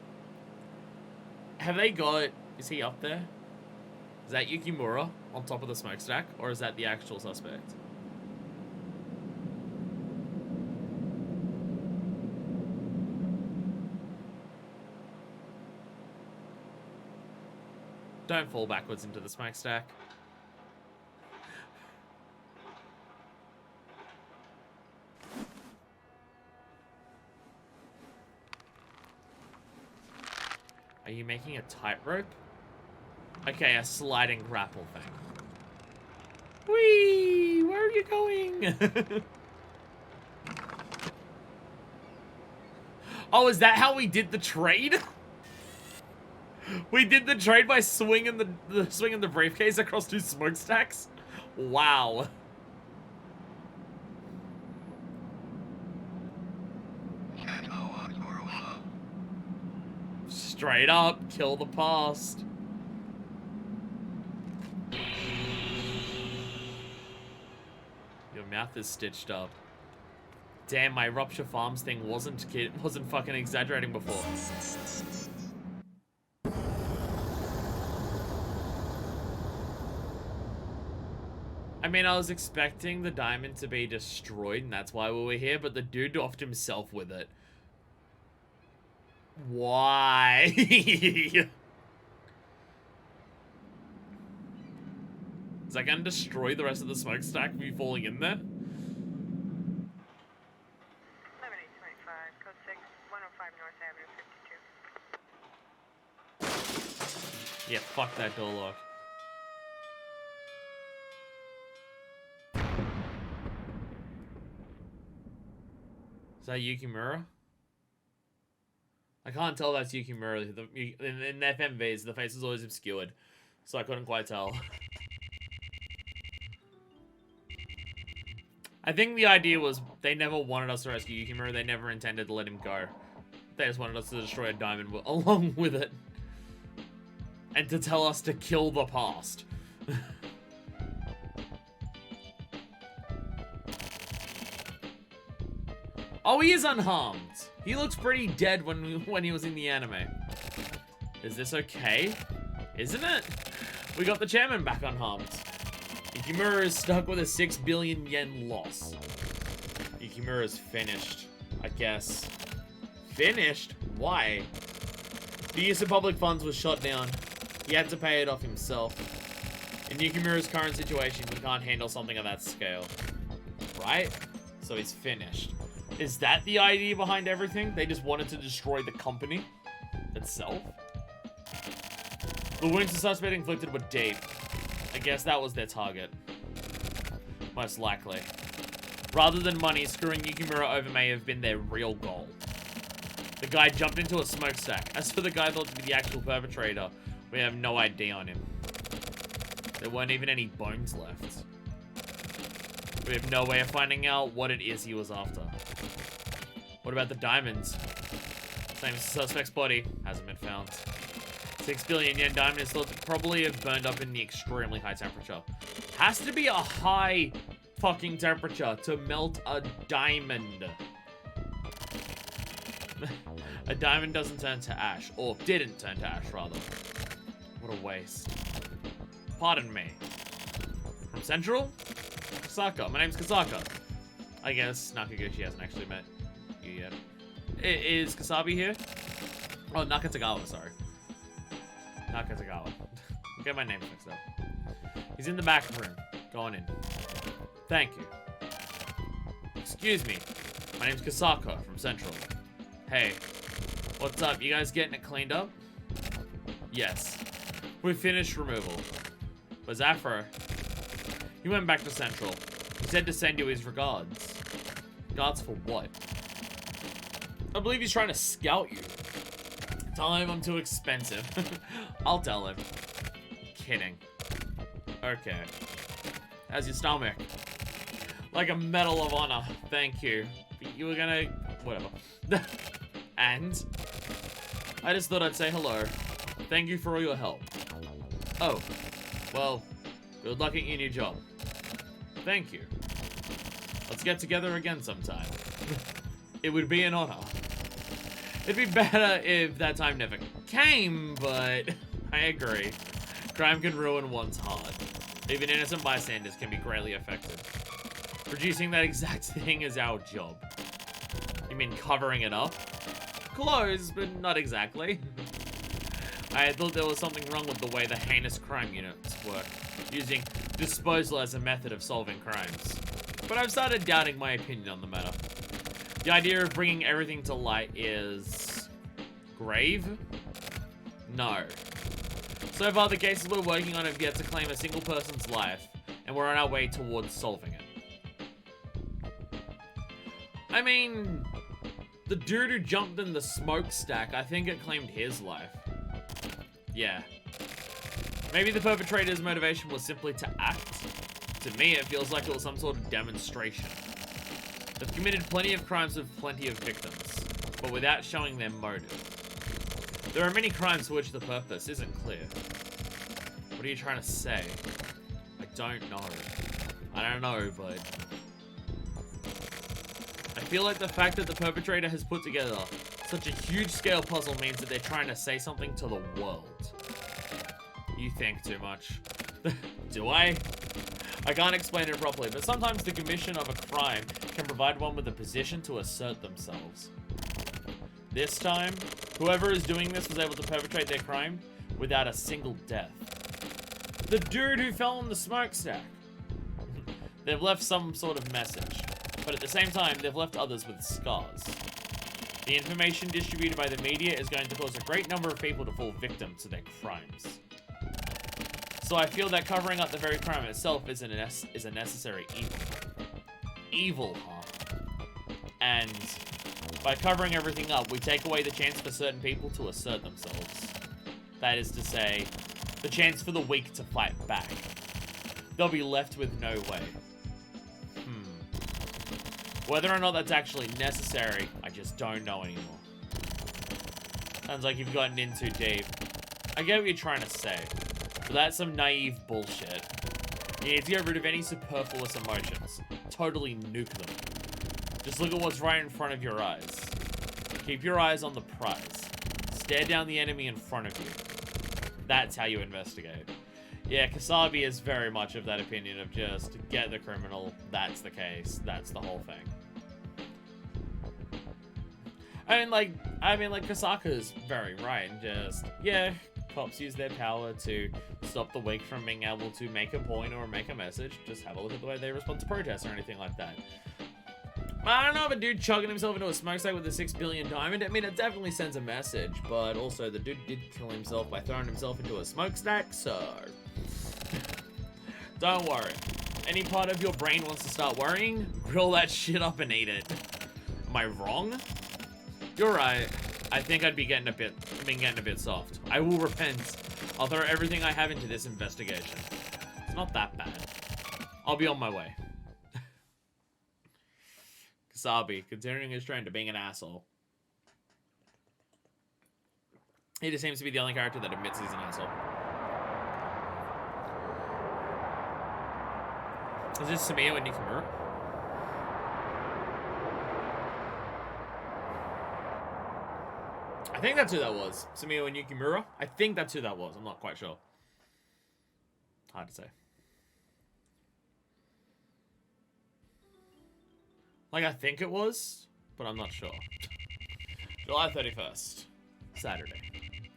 Have they got... Is he up there? Is that Yukimura on top of the smokestack? Or is that the actual suspect? Don't fall backwards into the smokestack. Are you making a tightrope? Okay, a sliding grapple thing. Whee! Where are you going? Oh, is that how we did the trade? We did the trade by swinging the briefcase across 2 smokestacks? Wow. Straight up, kill the past. Your mouth is stitched up. Damn, my rupture farms thing wasn't fucking exaggerating before. I mean, I was expecting the diamond to be destroyed, and that's why we were here, but the dude offed himself with it. Why? Is that gonna destroy the rest of the smokestack of you falling in there? 7825, code 6, 105 North Avenue, 52. Yeah, fuck that door lock. Is that Yukimura? I can't tell that's Yukimura. In FMVs, the face is always obscured, so I couldn't quite tell. I think the idea was they never wanted us to rescue Yukimura. They never intended to let him go. They just wanted us to destroy a diamond along with it. And to tell us to kill the past. Oh, he is unharmed. He looks pretty dead when he was in the anime. Is this okay? Isn't it? We got the chairman back unharmed. Yukimura is stuck with a 6 billion yen loss. Yukimura is finished, I guess. Finished? Why? The use of public funds was shot down. He had to pay it off himself. In Yukimura's current situation, he can't handle something of that scale. Right? So he's finished. Is that the idea behind everything? They just wanted to destroy the company itself? The wounds the suspect inflicted were deep. I guess that was their target. Most likely. Rather than money, screwing Yukimura over may have been their real goal. The guy jumped into a smokestack. As for the guy thought to be the actual perpetrator, we have no ID on him. There weren't even any bones left. We have no way of finding out what it is he was after. What about the diamonds? Same as the suspect's body. Hasn't been found. 6 billion yen diamond is thought to probably have burned up in the extremely high temperature. Has to be a high fucking temperature to melt a diamond. A diamond doesn't turn to ash. Or didn't turn to ash, rather. What a waste. Pardon me. From Central? Kasaka. My name's Kasaka. I guess Nakaguchi hasn't actually met you yet. Is Kasabi here? Oh, Nakatagawa, sorry. Nakatagawa. Get my name mixed up. He's in the back room. Go on in. Thank you. Excuse me. My name's Kasaka from Central. Hey. What's up? You guys getting it cleaned up? Yes. We finished removal. But Afro? He went back to Central. He said to send you his regards. Regards for what? I believe he's trying to scout you. Tell him I'm too expensive. I'll tell him. Kidding. Okay. How's your stomach? Like a medal of honor. Thank you. You were gonna... whatever. And? I just thought I'd say hello. Thank you for all your help. Oh. Well, good luck at your new job. Thank you. Let's get together again sometime. It would be an honor. It'd be better if that time never came, but I agree. Crime can ruin one's heart. Even innocent bystanders can be greatly affected. Producing that exact thing is our job. You mean covering it up? Close, but not exactly. I thought there was something wrong with the way the heinous crime units work, using disposal as a method of solving crimes. But I've started doubting my opinion on the matter. The idea of bringing everything to light is... grave? No. So far, the cases we're working on have yet to claim a single person's life, and we're on our way towards solving it. I mean, the dude who jumped in the smokestack, I think it claimed his life. Yeah. Maybe the perpetrator's motivation was simply to act, To me, it feels like it was some sort of demonstration. They've committed plenty of crimes with plenty of victims, but without showing their motive. There are many crimes for which the purpose isn't clear. What are you trying to say? I don't know. I don't know, but... I feel like the fact that the perpetrator has put together such a huge scale puzzle means that they're trying to say something to the world. You think too much. Do I? I can't explain it properly, but sometimes the commission of a crime can provide one with a position to assert themselves. This time, whoever is doing this was able to perpetrate their crime without a single death. The dude who fell in the smokestack. They've left some sort of message, but at the same time, they've left others with scars. The information distributed by the media is going to cause a great number of people to fall victim to their crimes. So I feel that covering up the very crime itself is a necessary evil. Evil, huh? And by covering everything up, we take away the chance for certain people to assert themselves. That is to say, the chance for the weak to fight back. They'll be left with no way. Whether or not that's actually necessary, I just don't know anymore. Sounds like you've gotten in too deep. I get what you're trying to say, but that's some naive bullshit. You need to get rid of any superfluous emotions. Totally nuke them. Just look at what's right in front of your eyes. Keep your eyes on the prize. Stare down the enemy in front of you. That's how you investigate. Yeah, Kasabi is very much of that opinion of just get the criminal, that's the case, that's the whole thing. I mean, like Kasaka's very right, and just, yeah, cops use their power to stop the weak from being able to make a point or make a message. Just have a look at the way they respond to protests or anything like that. I don't know if a dude chugging himself into a smokestack with a 6 billion diamond. I mean, it definitely sends a message, but also the dude did kill himself by throwing himself into a smokestack, so... Don't worry. Any part of your brain wants to start worrying, grill that shit up and eat it. Am I wrong? You're right. I think I've been getting a bit soft. I will repent. I'll throw everything I have into this investigation. It's not that bad. I'll be on my way. Kasabi, considering his trend to being an asshole. He just seems to be the only character that admits he's an asshole. Is this Sumiyo and Nikamura? I think that's who that was. Sumiyo and Yukimura? I think that's who that was. I'm not quite sure. Hard to say. Like, I think it was, but I'm not sure. July 31st. Saturday.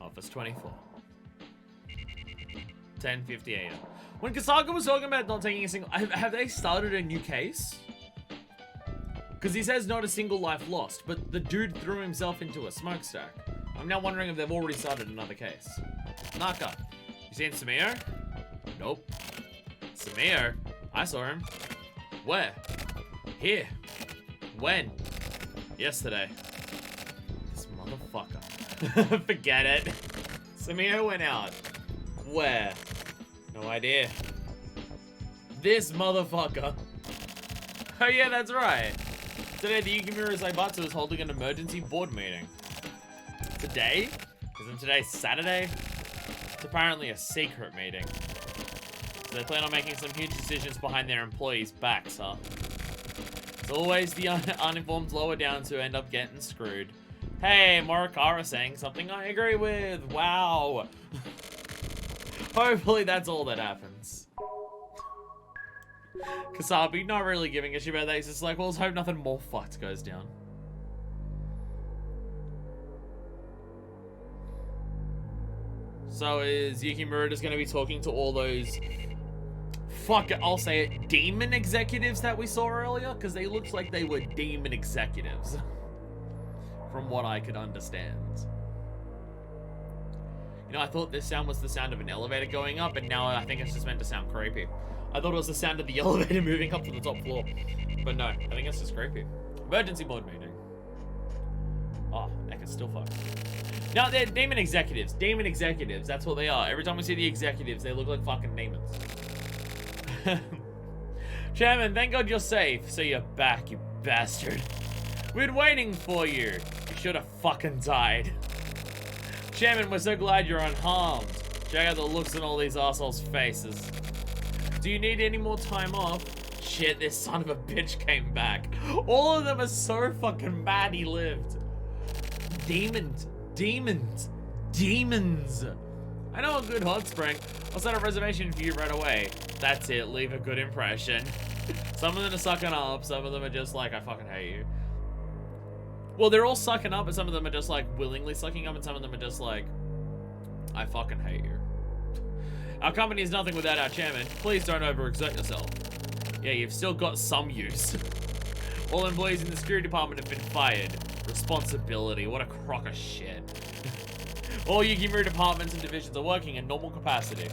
Office 24. 10:50 a.m. When Kasaka was talking about not taking a single... Have they started a new case? Because he says not a single life lost, but the dude threw himself into a smokestack. I'm now wondering if they've already started another case. Naka, you seen Sumiyo? Nope. Sumiyo? I saw him. Where? Here. When? Yesterday. This motherfucker. Forget it. Sumiyo went out. Where? No idea. This motherfucker. Oh yeah, that's right. Today, the Yukimura Zaibatsu is holding an emergency board meeting. Today? Isn't today Saturday? It's apparently a secret meeting. So they plan on making some huge decisions behind their employees' backs, huh? It's always the uninformed lower downs who end up getting screwed. Hey, Morikawa saying something I agree with. Wow. Hopefully that's all that happens. Kasabi, not really giving a shit about that. He's just like, well, let's hope nothing more fucked goes down. So is Yukimura just going to be talking to all those... Fuck it, I'll say it. Demon executives that we saw earlier? Because they looked like they were demon executives. From what I could understand. You know, I thought this sound was the sound of an elevator going up, and now I think it's just meant to sound creepy. I thought it was the sound of the elevator moving up to the top floor. But no, I think it's just creepy. Emergency board meeting. Oh, heck, it's still fucked. No, they're demon executives. Demon executives, that's what they are. Every time we see the executives, they look like fucking demons. Chairman, thank God you're safe. So you're back, you bastard. We've been waiting for you. You should have fucking died. Chairman, we're so glad you're unharmed. Check out the looks on all these assholes' faces. Do you need any more time off? Shit, this son of a bitch came back. All of them are so fucking mad he lived. Demons. Demons. Demons. I know a good hot spring. I'll set a reservation for you right away. That's it, leave a good impression. Some of them are sucking up, some of them are just like, I fucking hate you. Well, they're all sucking up, but some of them are just like willingly sucking up, and some of them are just like, I fucking hate you. Our company is nothing without our chairman. Please don't overexert yourself. Yeah, you've still got some use. All employees in the security department have been fired. Responsibility, what a crock of shit. All Yukimura departments and divisions are working in normal capacity.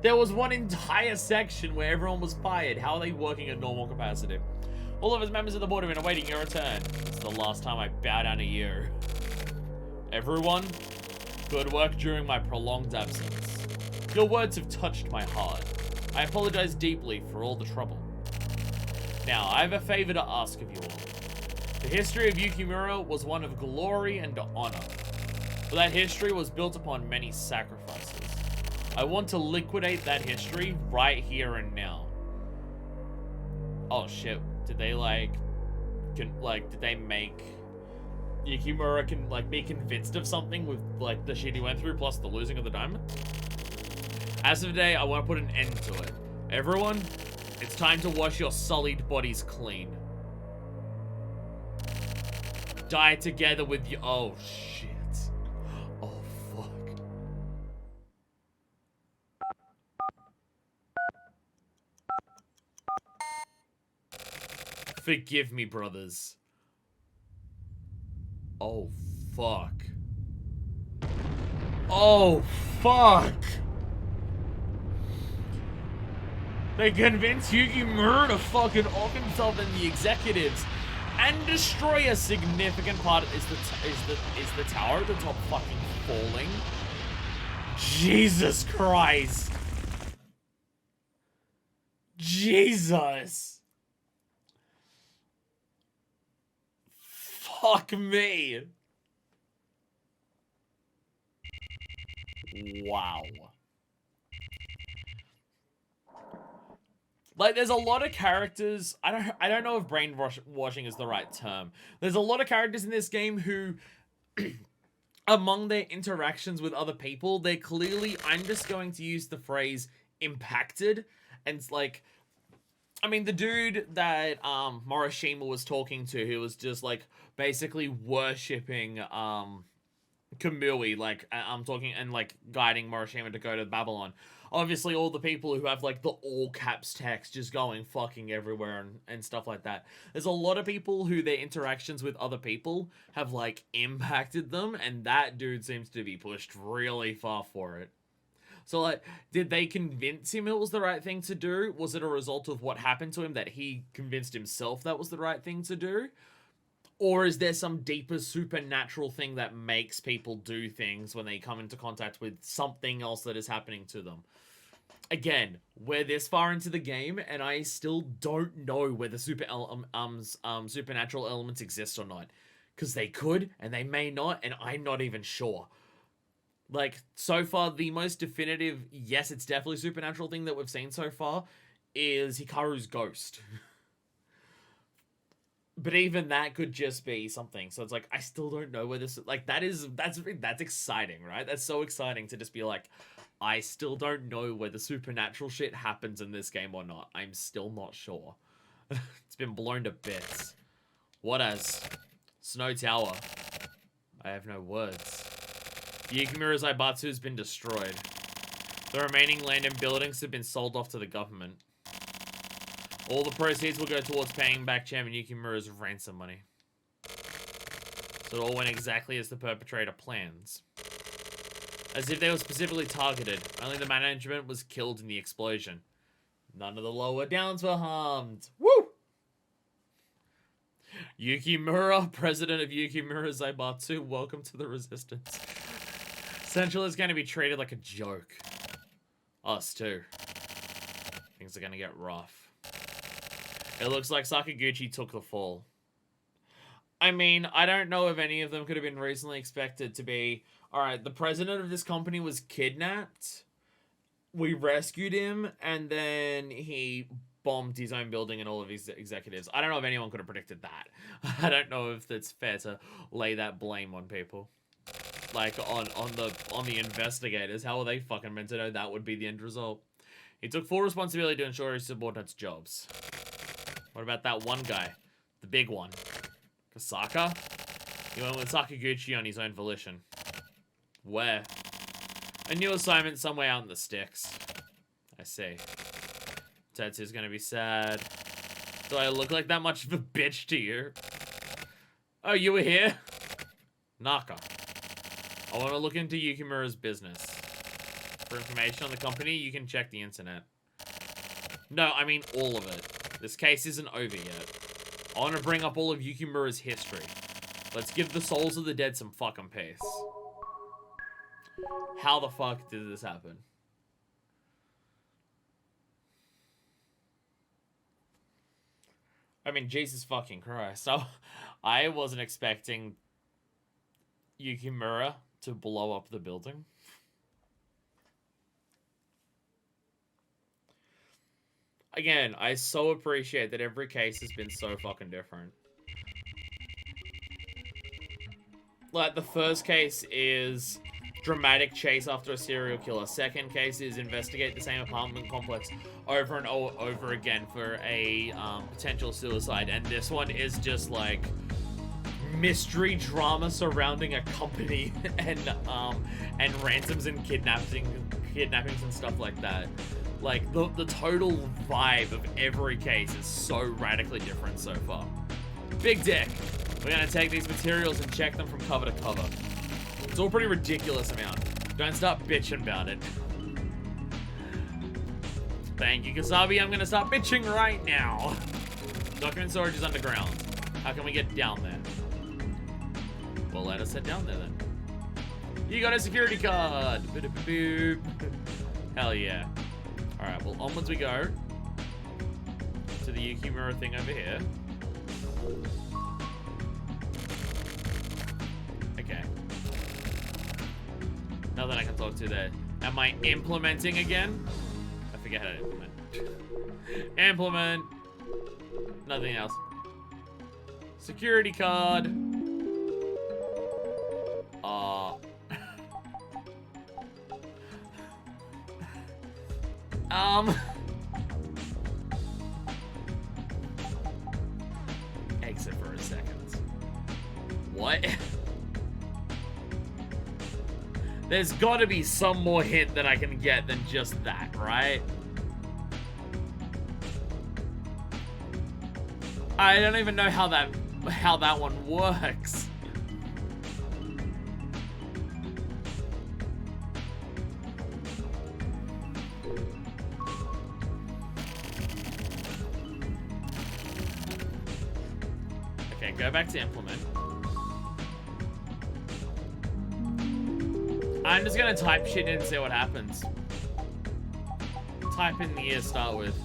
There was one entire section where everyone was fired. How are they working at normal capacity? All of us members of the board have been awaiting your return. This is the last time I bow down to you. Everyone, good work during my prolonged absence. Your words have touched my heart. I apologize deeply for all the trouble. Now, I have a favor to ask of you all. The history of Yukimura was one of glory and honor. But that history was built upon many sacrifices. I want to liquidate that history right here and now. Oh shit, did they did they make Yukimura can be convinced of something with like the shit he went through plus the losing of the diamond? As of today, I want to put an end to it. Everyone, it's time to wash your sullied bodies clean. Die together with you. Oh shit. Oh fuck. Forgive me, brothers. Oh fuck. Oh fuck. They convinced Yukimura to fucking off himself and the executives and destroy a significant part. Is the tower at the top fucking falling? Jesus Christ. Jesus. Fuck me. Wow. Like, there's a lot of characters. I don't know if brainwashing is the right term. There's a lot of characters in this game who, among their interactions with other people, they're clearly, I'm just going to use the phrase, impacted. And it's like, I mean, the dude that Morishima was talking to, who was just like basically worshipping Kamui, like I'm talking and like guiding Morishima to go to Babylon. Obviously, all the people who have like the all caps text just going fucking everywhere and stuff like that. There's a lot of people who their interactions with other people have like impacted them, and that dude seems to be pushed really far for it. So, like, did they convince him it was the right thing to do? Was it a result of what happened to him that he convinced himself that was the right thing to do? Or is there some deeper supernatural thing that makes people do things when they come into contact with something else that is happening to them? Again, we're this far into the game, and I still don't know whether supernatural elements exist or not. Because they could, and they may not, and I'm not even sure. Like, so far, the most definitive, yes, it's definitely a supernatural thing that we've seen so far, is Hikaru's ghost. But even that could just be something. So it's like, I still don't know where this, like, that's exciting, right? That's so exciting to just be like, I still don't know whether supernatural shit happens in this game or not. I'm still not sure. It's been blown to bits. What as? Snow Tower. I have no words. Yukimura Zaibatsu has been destroyed. The remaining land and buildings have been sold off to the government. All the proceeds will go towards paying back Chairman Yukimura's ransom money. So it all went exactly as the perpetrator plans. As if they were specifically targeted. Only the management was killed in the explosion. None of the lower downs were harmed. Woo! Yukimura, president of Yukimura Zaibatsu, welcome to the resistance. Central is going to be treated like a joke. Us too. Things are gonna get rough. It looks like Sakaguchi took the fall. I mean, I don't know if any of them could have been reasonably expected to be, alright, the president of this company was kidnapped, we rescued him, and then he bombed his own building and all of his executives. I don't know if anyone could have predicted that. I don't know if it's fair to lay that blame on people. Like, on the investigators. How are they fucking meant to know that would be the end result? He took full responsibility to ensure his subordinates' jobs. What about that one guy? The big one. Kasaka? He went with Sakaguchi on his own volition. Where? A new assignment somewhere out in the sticks. I see. Tetsu's gonna be sad. Do I look like that much of a bitch to you? Oh, you were here? Naka. I want to look into Yukimura's business. For information on the company, you can check the internet. No, I mean all of it. This case isn't over yet. I want to bring up all of Yukimura's history. Let's give the souls of the dead some fucking peace. How the fuck did this happen? I mean, Jesus fucking Christ. So, I wasn't expecting Yukimura to blow up the building. Again, I so appreciate that every case has been so fucking different. Like, the first case is dramatic chase after a serial killer. Second case is investigate the same apartment complex over and over again for a potential suicide. And this one is just like mystery drama surrounding a company and ransoms and kidnappings and stuff like that. Like, the total vibe of every case is so radically different so far. Big dick. We're gonna take these materials and check them from cover to cover. It's all pretty ridiculous amount. Don't start bitching about it. Thank you, Kasabi. I'm gonna start bitching right now. Document storage is underground. How can we get down there? Well, let us head down there then. You got a security card. Boop. Hell yeah. Alright, well, onwards we go. To the Yukimura thing over here. Okay. Nothing I can talk to there. Am I implementing again? I forget how to implement. Implement. Nothing else. Security card. Exit for a second. What? There's gotta be some more hint that I can get than just that, right? I don't even know how that one works. Okay, go back to implement. I'm just gonna type shit in and see what happens. Type in the year to start with.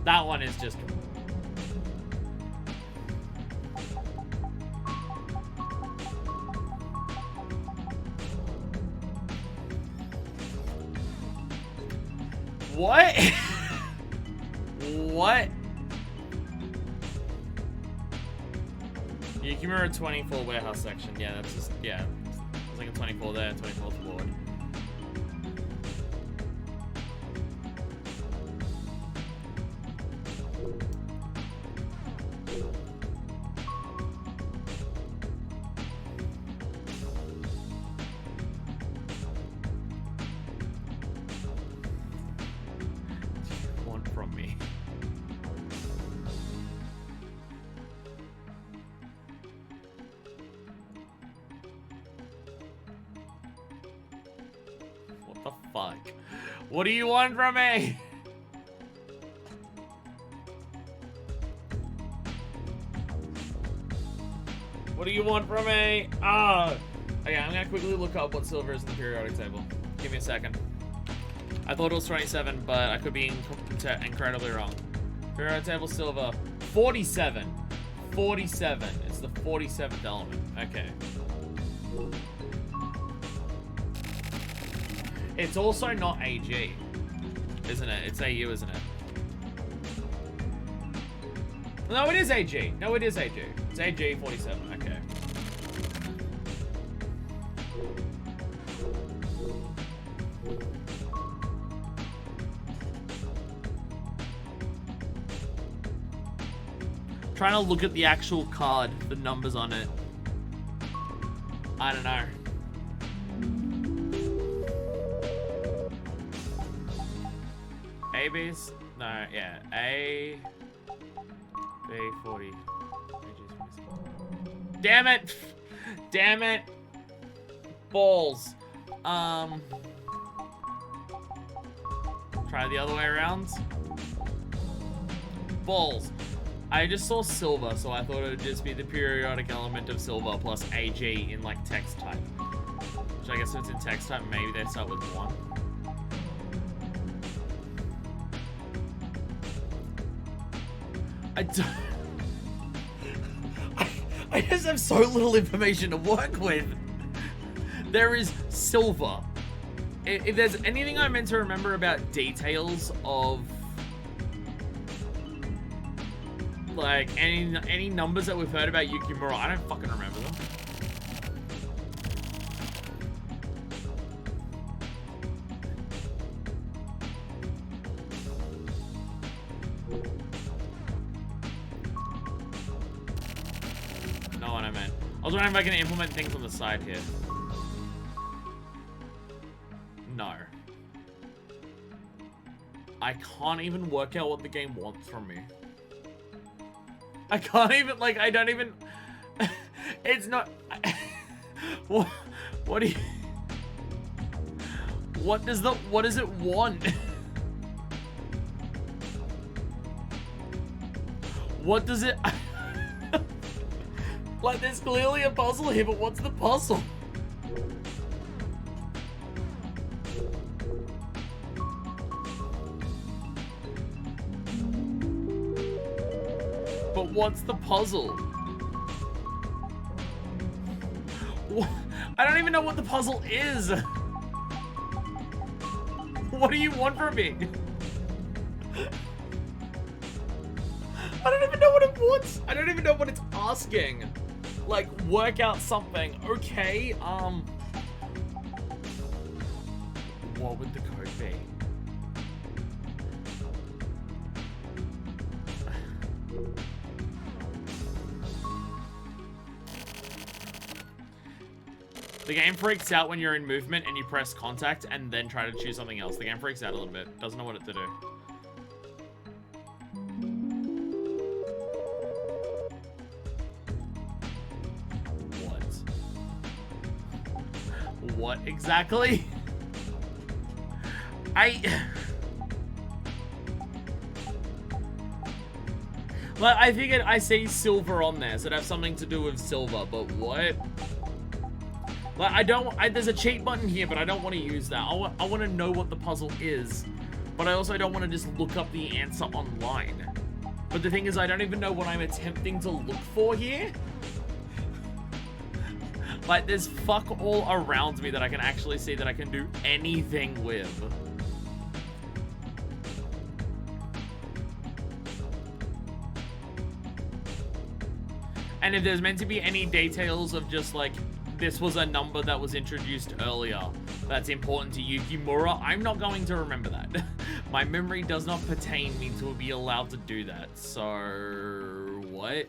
That one is just... What? What? Yukimura 24 warehouse section. Yeah, that's just... Yeah. There's like a 24 there, 24th board. fuck? What do you want from me? What do you want from me? Okay, I'm gonna quickly look up what silver is in the periodic table. Give me a second. I thought it was 27, but I could be incredibly wrong. Periodic table silver, 47. 47. It's the 47th element. Okay. It's also not AG, isn't it? It's AU, isn't it? No, it is AG. No, it is AG. It's AG 47. Okay. Trying to look at the actual card, the numbers on it. I don't know. A base? No, yeah. A B 40. Damn it! Damn it! Balls. Try the other way around. Balls. I just saw silver, so I thought it would just be the periodic element of silver plus AG in like text type. Which I guess if it's in text type, maybe they start with 1. I just have so little information to work with. There is silver. If there's anything I'm meant to remember about details of like any numbers that we've heard about Yukimura, I don't fucking remember them. Know what I meant. I was wondering if I can implement things on the side here. No. I can't even work out what the game wants from me. I can't even, like, I don't even... It's not... What do you... What does it want? What does it... Like, there's clearly a puzzle here, but what's the puzzle? But what's the puzzle? I don't even know what the puzzle is. What do you want from me? I don't even know what it wants. I don't even know what it's asking. Like, work out something. Okay, what would the code be? The game freaks out when you're in movement and you press contact and then try to choose something else. The game freaks out a little bit. Doesn't know what it to do. What exactly? Well, I figured I see silver on there, so it has something to do with silver, but what? Like, there's a cheat button here, but I don't want to use that. I want to know what the puzzle is, but I also don't want to just look up the answer online. But the thing is, I don't even know what I'm attempting to look for here. Like, there's fuck all around me that I can actually see that I can do anything with. And if there's meant to be any details of just like, this was a number that was introduced earlier that's important to Yukimura, I'm not going to remember that. My memory does not pertain me to be allowed to do that. So, what?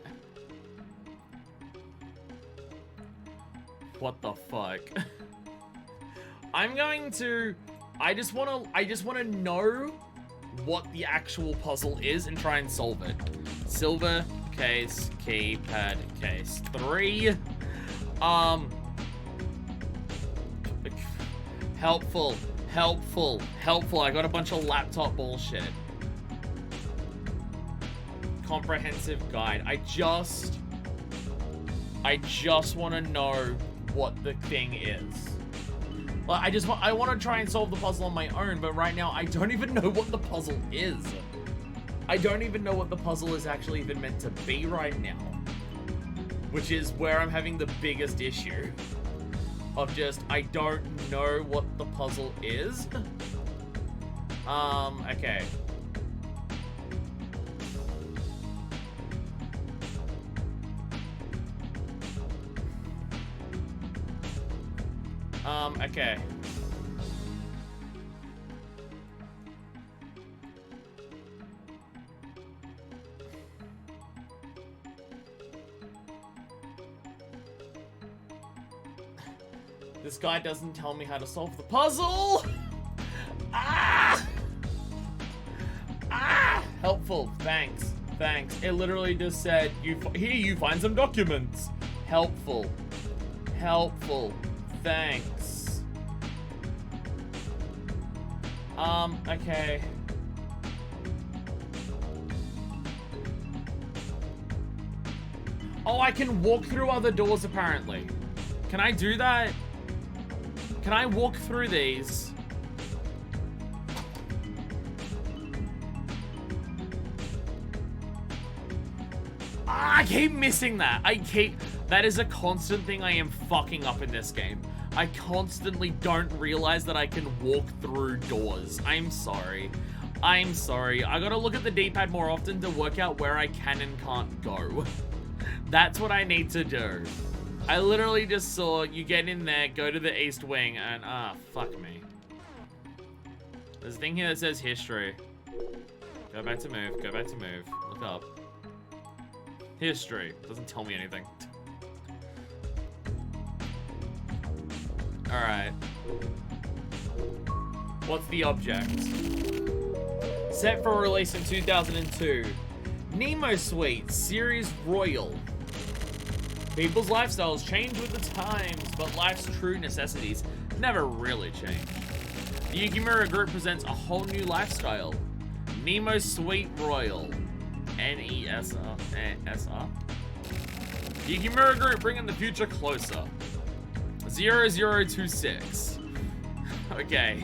What the fuck? I'm going to... I just want to know what the actual puzzle is and try and solve it. Silver, case, keypad, case. 3. Helpful. Helpful. Helpful. I got a bunch of laptop bullshit. Comprehensive guide. I just want to know what the thing is. Well, I want to try and solve the puzzle on my own, but right now I don't even know what the puzzle is. I don't even know what the puzzle is actually even meant to be right now. Which is where I'm having the biggest issue. Of just, I don't know what the puzzle is. Okay. Okay. This guy doesn't tell me how to solve the puzzle! Ah! Ah! Helpful, thanks. Thanks. It literally just said, here you find some documents. Helpful. Helpful. Thanks. Okay. Oh, I can walk through other doors apparently. Can I do that? Can I walk through these? I keep missing that. That is a constant thing I am fucking up in this game. I constantly don't realize that I can walk through doors. I'm sorry. I'm sorry. I gotta look at the D-pad more often to work out where I can and can't go. That's what I need to do. I literally just saw you get in there, go to the east wing, and fuck me. There's a thing here that says history. Go back to move, go back to move. Look up. History. Doesn't tell me anything. Alright. What's the object? Set for release in 2002. Nemo Suite Series Royal. People's lifestyles change with the times, but life's true necessities never really change. The Yukimura Group presents a whole new lifestyle. Nemo Suite Royal. N-E-S-R. S-R. The Yukimura Group bringing the future closer. 0026. Okay.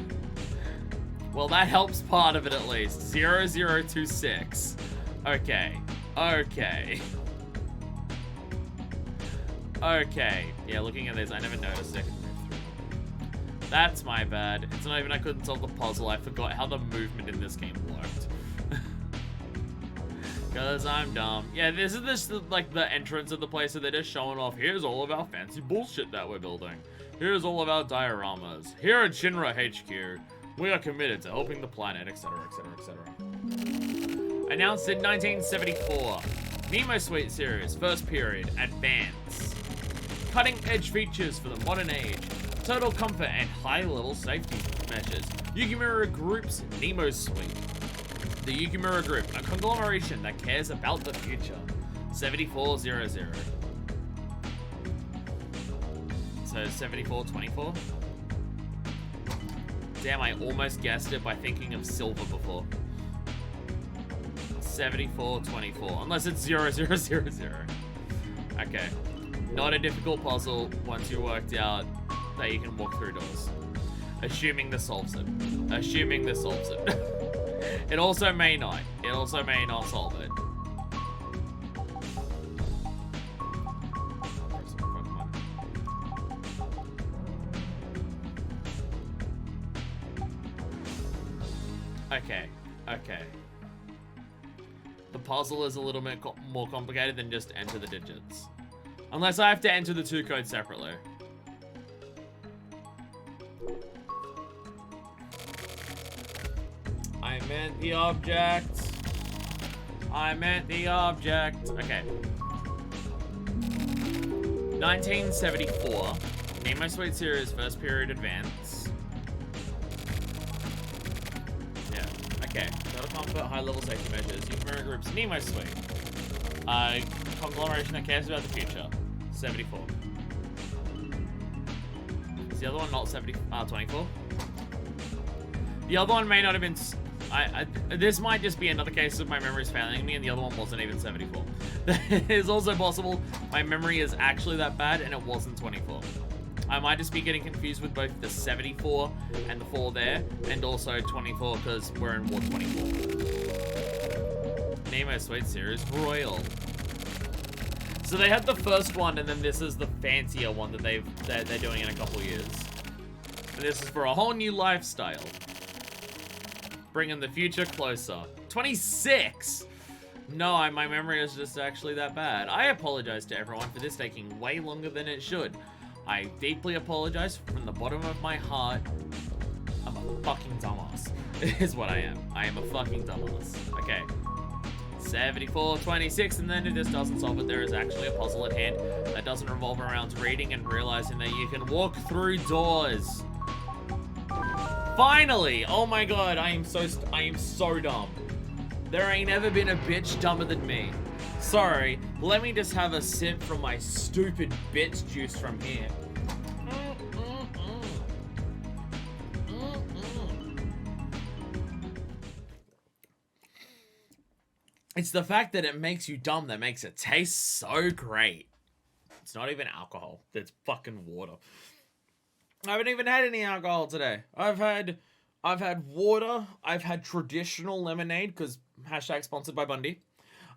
Well, that helps part of it at least. 0026. Okay. Okay. Okay. Yeah, looking at this, I never noticed I could move through. That's my bad. It's not even I couldn't solve the puzzle. I forgot how the movement in this game worked. Because I'm dumb. Yeah, this is just like the entrance of the place, so they're just showing off. Here's all of our fancy bullshit that we're building. Here's all of our dioramas. Here at Shinra HQ, we are committed to helping the planet, etc., etc., etc. Announced in 1974. Nemo Suite series, first period, advance. Cutting-edge features for the modern age. Total comfort and high-level safety measures. Yukimura Group's Nemo Suite. The Yukimura Group, a conglomeration that cares about the future. 7400. So 7424. Damn, I almost guessed it by thinking of silver before. 7424. Unless it's 0000. Okay. Not a difficult puzzle once you worked out that you can walk through doors. Assuming this solves it. Assuming this solves it. It also may not. It also may not solve it. Okay. Okay. The puzzle is a little bit more complicated than just enter the digits. Unless I have to enter the two codes separately. I meant the object. I meant the object. Okay. 1974. Nemo Suite series, first period advance. Yeah. Okay. Total comfort, high level safety measures. Yukimura Group's Nemo Suite. Conglomeration that cares about the future. 74. Is the other one not 24? The other one may not have been... this might just be another case of my memory's failing me, and the other one wasn't even 74. It's also possible my memory is actually that bad, and it wasn't 24. I might just be getting confused with both the 74 and the 4 there, and also 24 because we're in War 24. Nemo Sweet Series Royal. So they had the first one, and then this is the fancier one that they're doing in a couple of years. And this is for a whole new lifestyle. Bringing the future closer. 26! No, my memory is just actually that bad. I apologize to everyone for this taking way longer than it should. I deeply apologize from the bottom of my heart. I'm a fucking dumbass. Is what I am. I am a fucking dumbass. Okay. 74, 26, and then if this doesn't solve it, there is actually a puzzle at hand that doesn't revolve around reading and realizing that you can walk through doors. Finally! Oh my god, I am so dumb. There ain't ever been a bitch dumber than me. Sorry, let me just have a sip from my stupid bitch juice from here. It's the fact that it makes you dumb that makes it taste so great. It's not even alcohol. It's fucking water. I haven't even had any alcohol today. I've had water. I've had traditional lemonade because hashtag sponsored by Bundy.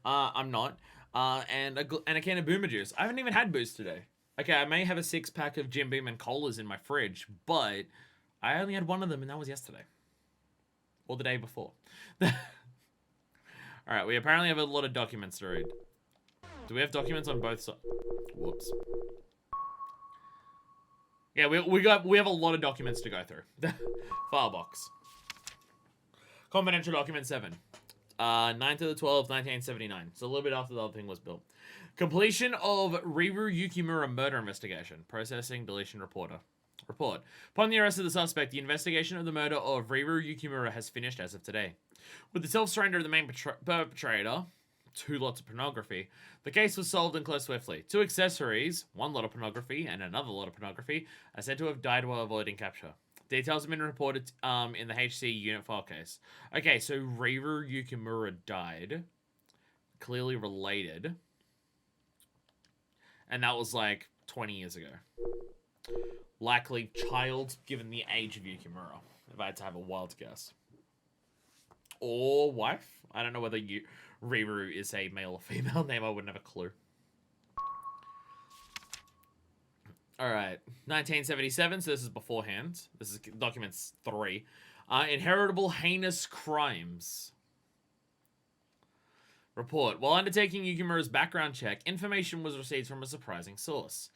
I'm not. And a can of Boomer juice. I haven't even had booze today. Okay, I may have a 6-pack of Jim Beam and colas in my fridge, but I only had one of them, and that was yesterday. Or the day before. Alright, we apparently have a lot of documents to read. Do we have documents on both sides? Whoops. Yeah, we have a lot of documents to go through. File box. Confidential document 7. 9th to the 12th, 1979. So a little bit after the other thing was built. Completion of Riru Yukimura murder investigation. Processing, deletion, reporter. Report. Upon the arrest of the suspect, the investigation of the murder of Riru Yukimura has finished as of today. With the self-surrender of the main perpetrator, 2 lots of pornography, the case was solved and closed swiftly. 2 accessories, 1 lot of pornography and another lot of pornography, are said to have died while avoiding capture. Details have been reported in the HC unit file case. Okay, so Riru Yukimura died. Clearly related. And that was like 20 years ago. Likely child, given the age of Yukimura, if I had to have a wild guess. Or wife? I don't know whether Riru is a male or female name. I wouldn't have a clue. Alright, 1977, so this is beforehand. This is documents 3. Inheritable heinous crimes. Report. While undertaking Yukimura's background check, information was received from a surprising source.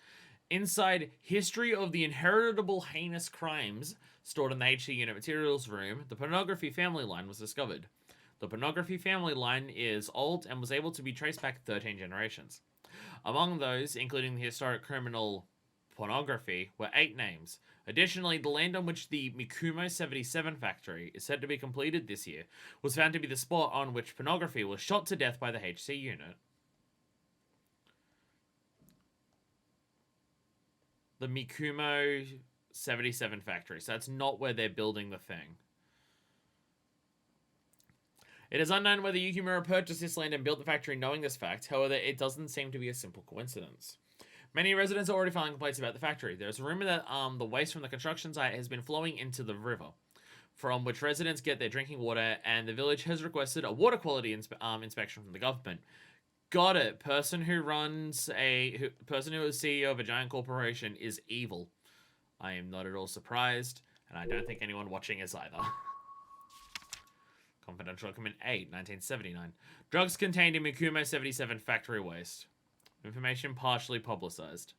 Inside History of the Inheritable Heinous Crimes, stored in the HC unit materials room, the pornography family line was discovered. The pornography family line is old and was able to be traced back 13 generations. Among those, including the historic criminal pornography, were 8 names. Additionally, the land on which the Mikumo 77 factory is said to be completed this year was found to be the spot on which pornography was shot to death by the HC unit. The Mikumo 77 factory. So that's not where they're building the thing. It is unknown whether Yukimura purchased this land and built the factory knowing this fact. However, it doesn't seem to be a simple coincidence. Many residents are already filing complaints about the factory. There is a rumor that the waste from the construction site has been flowing into the river, from which residents get their drinking water, and the village has requested a water quality inspection from the government. Got it. Person who is CEO of a giant corporation is evil. I am not at all surprised, and I don't think anyone watching is either. Confidential document 8, 1979. Drugs contained in Mikumo 77 factory waste. Information partially publicized.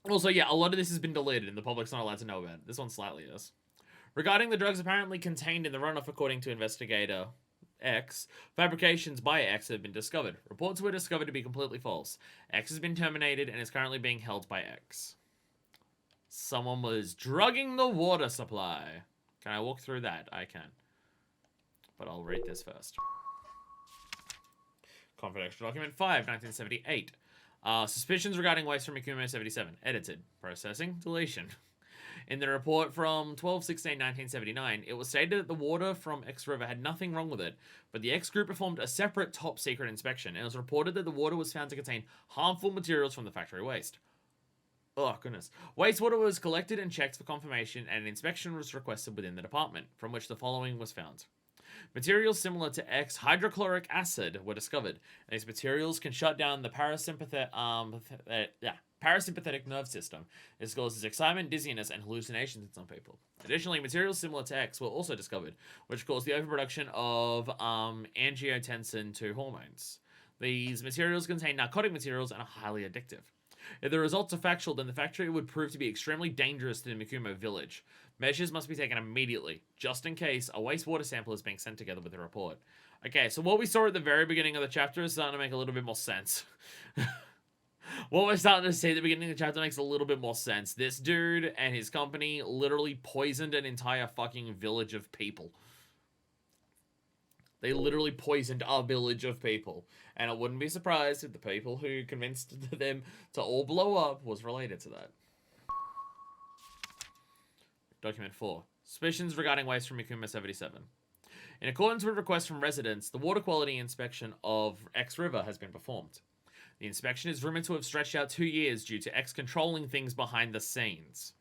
Also, yeah, a lot of this has been deleted and the public's not allowed to know about it. This one slightly is. Regarding the drugs apparently contained in the runoff, according to investigator X, fabrications by X have been discovered. Reports were discovered to be completely false. X has been terminated and is currently being held by X. Someone was drugging the water supply. Can I walk through that? I can. But I'll read this first. Confidential document 5, 1978. Suspicions regarding waste from Mikumo 77. Edited. Processing. Deletion. In the report from 12/16/1979, it was stated that the water from X River had nothing wrong with it, but the X group performed a separate top secret inspection, and it was reported that the water was found to contain harmful materials from the factory waste. Oh, goodness. Wastewater was collected and checked for confirmation, and an inspection was requested within the department, from which the following was found. Materials similar to X hydrochloric acid were discovered, and these materials can shut down the parasympathetic nerve system. This causes excitement, dizziness, and hallucinations in some people. Additionally, materials similar to X were also discovered, which caused the overproduction of angiotensin II hormones. These materials contain narcotic materials and are highly addictive. If the results are factual, then the factory would prove to be extremely dangerous to the Mikumo village. Measures must be taken immediately, just in case a wastewater sample is being sent together with the report. Okay, so what we saw at the very beginning of the chapter is starting to make a little bit more sense. What we're starting to see at the beginning of the chapter makes a little bit more sense. This dude and his company literally poisoned an entire fucking village of people. They literally poisoned our village of people. And I wouldn't be surprised if the people who convinced them to all blow up was related to that. Document 4. Suspicions regarding waste from Mikuma 77. In accordance with requests from residents, the water quality inspection of X River has been performed. The inspection is rumored to have stretched out 2 years due to X controlling things behind the scenes.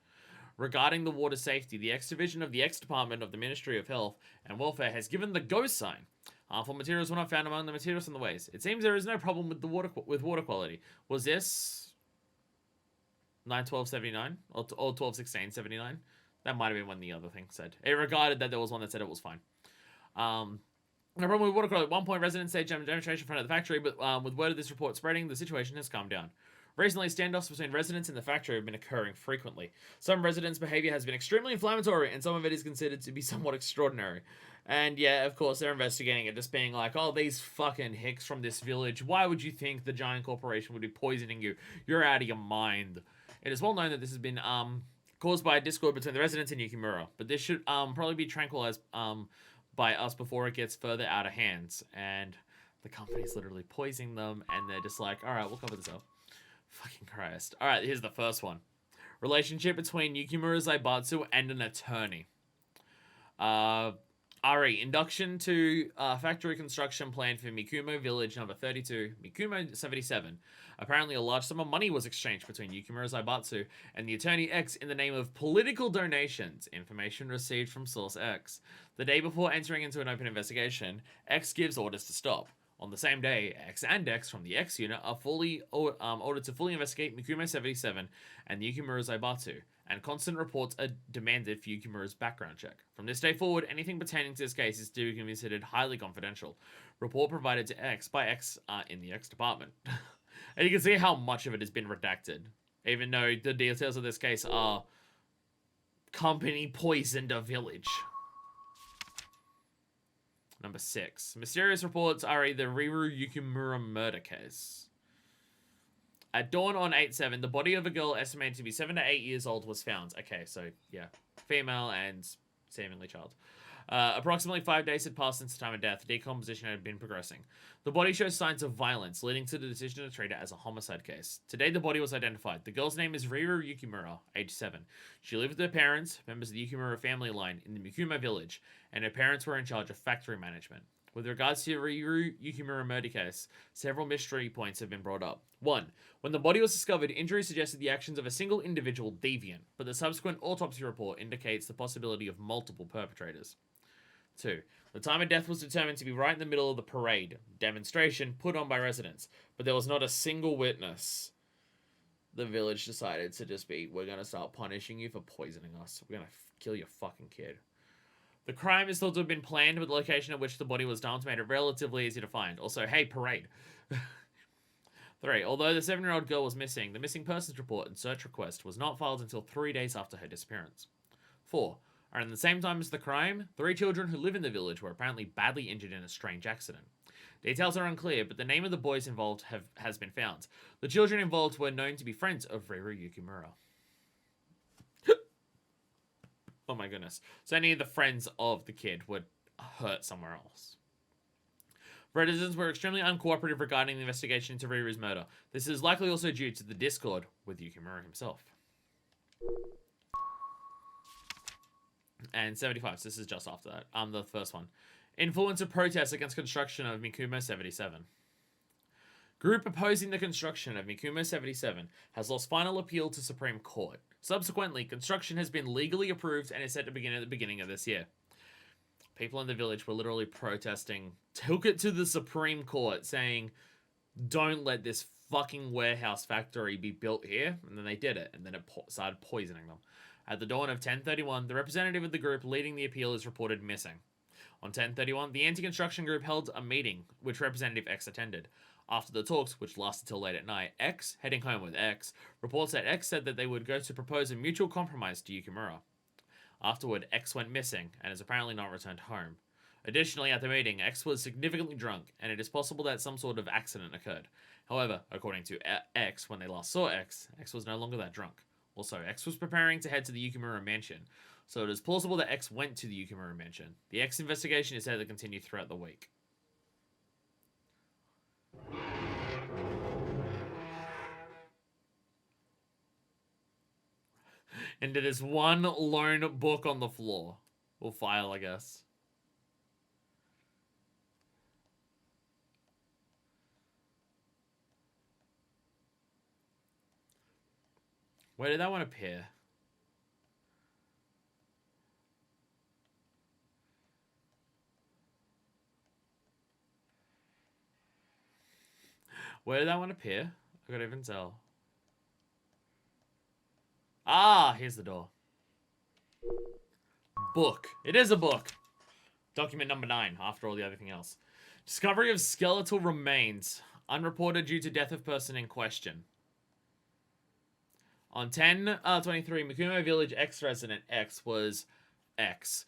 Regarding the water safety, the X Division of the X Department of the Ministry of Health and Welfare has given the go sign. Harmful materials were not found among the materials from the waste. It seems there is no problem with the water quality. Was this 9/12/79 or 12/16/79? That might have been when the other thing said. It regarded that there was one that said it was fine. No problem with water quality. At one point, residents staged a demonstration in front of the factory, but with word of this report spreading, the situation has calmed down. Recently, standoffs between residents in the factory have been occurring frequently. Some residents' behavior has been extremely inflammatory, and some of it is considered to be somewhat extraordinary. And yeah, of course, they're investigating it, just being like, oh, these fucking hicks from this village, why would you think the giant corporation would be poisoning you? You're out of your mind. It is well known that this has been caused by a discord between the residents and Yukimura, but this should probably be tranquilized by us before it gets further out of hands. And the company's literally poisoning them, and they're just like, alright, we'll cover this up. Fucking Christ. Alright, here's the first one. Relationship between Yukimura Zaibatsu and an attorney. RE, induction to factory construction plan for Mikumo Village number 32, Mikumo 77. Apparently a large sum of money was exchanged between Yukimura Zaibatsu and the attorney X in the name of political donations, information received from source X. The day before entering into an open investigation, X gives orders to stop. On the same day, X and X from the X unit are ordered to fully investigate Mikumo 77 and Yukimura Zaibatsu, and constant reports are demanded for Yukimura's background check. From this day forward, anything pertaining to this case is to be considered highly confidential. Report provided to X by X in the X department. And you can see how much of it has been redacted, even though the details of this case are company poisoned a village. Number 6. Mysterious reports are the Riru Yukimura murder case. At dawn on 8/7, the body of a girl estimated to be 7 to 8 years old was found. Okay, so yeah, female and seemingly child. Approximately 5 days had passed since the time of death. Decomposition had been progressing. The body shows signs of violence, leading to the decision to treat it as a homicide case. Today, the body was identified. The girl's name is Riru Yukimura, age 7. She lived with her parents, members of the Yukimura family line, in the Mikuma village, and her parents were in charge of factory management. With regards to the Riru Yukimura murder case, several mystery points have been brought up. 1. When the body was discovered, injuries suggested the actions of a single individual deviant, but the subsequent autopsy report indicates the possibility of multiple perpetrators. 2. The time of death was determined to be right in the middle of the parade demonstration put on by residents, but there was not a single witness. The village decided to just be, we're going to start punishing you for poisoning us. We're going to kill your fucking kid. The crime is thought to have been planned, with the location at which the body was dumped made it relatively easy to find. Also, hey, parade. 3. Although the 7-year-old girl was missing, the missing persons report and search request was not filed until 3 days after her disappearance. 4. Around the same time as the crime, 3 children who live in the village were apparently badly injured in a strange accident. Details are unclear, but the name of the boys involved has been found. The children involved were known to be friends of Riru Yukimura. Oh my goodness. So any of the friends of the kid were hurt somewhere else. Residents were extremely uncooperative regarding the investigation into Riru's murder. This is likely also due to the discord with Yukimura himself. and 75. So this is just after that. The first one. Influence of protests against construction of Mikumo 77. Group opposing the construction of Mikumo 77 has lost final appeal to Supreme Court. Subsequently, construction has been legally approved and is set to begin at the beginning of this year. People in the village were literally protesting, took it to the Supreme Court, saying, don't let this fucking warehouse factory be built here. And then they did it, and then it started poisoning them. At the dawn of 10:31, the representative of the group leading the appeal is reported missing. On 10:31, the anti-construction group held a meeting, which Representative X attended. After the talks, which lasted till late at night, X, heading home with X, reports that X said that they would go to propose a mutual compromise to Yukimura. Afterward, X went missing and has apparently not returned home. Additionally, at the meeting, X was significantly drunk, and it is possible that some sort of accident occurred. However, according to X, when they last saw X, X was no longer that drunk. Also, X was preparing to head to the Yukimura mansion, so it is plausible that X went to the Yukimura mansion. The X investigation is set to continue throughout the week. And it is one lone book on the floor. Or file, I guess. Where did that one appear? Where did that one appear? I can't even tell. Ah, here's the door. Book. It is a book. Document number 9, after all the everything else. Discovery of skeletal remains. Unreported due to death of person in question. On 10/23, Mikumo Village X resident X was X.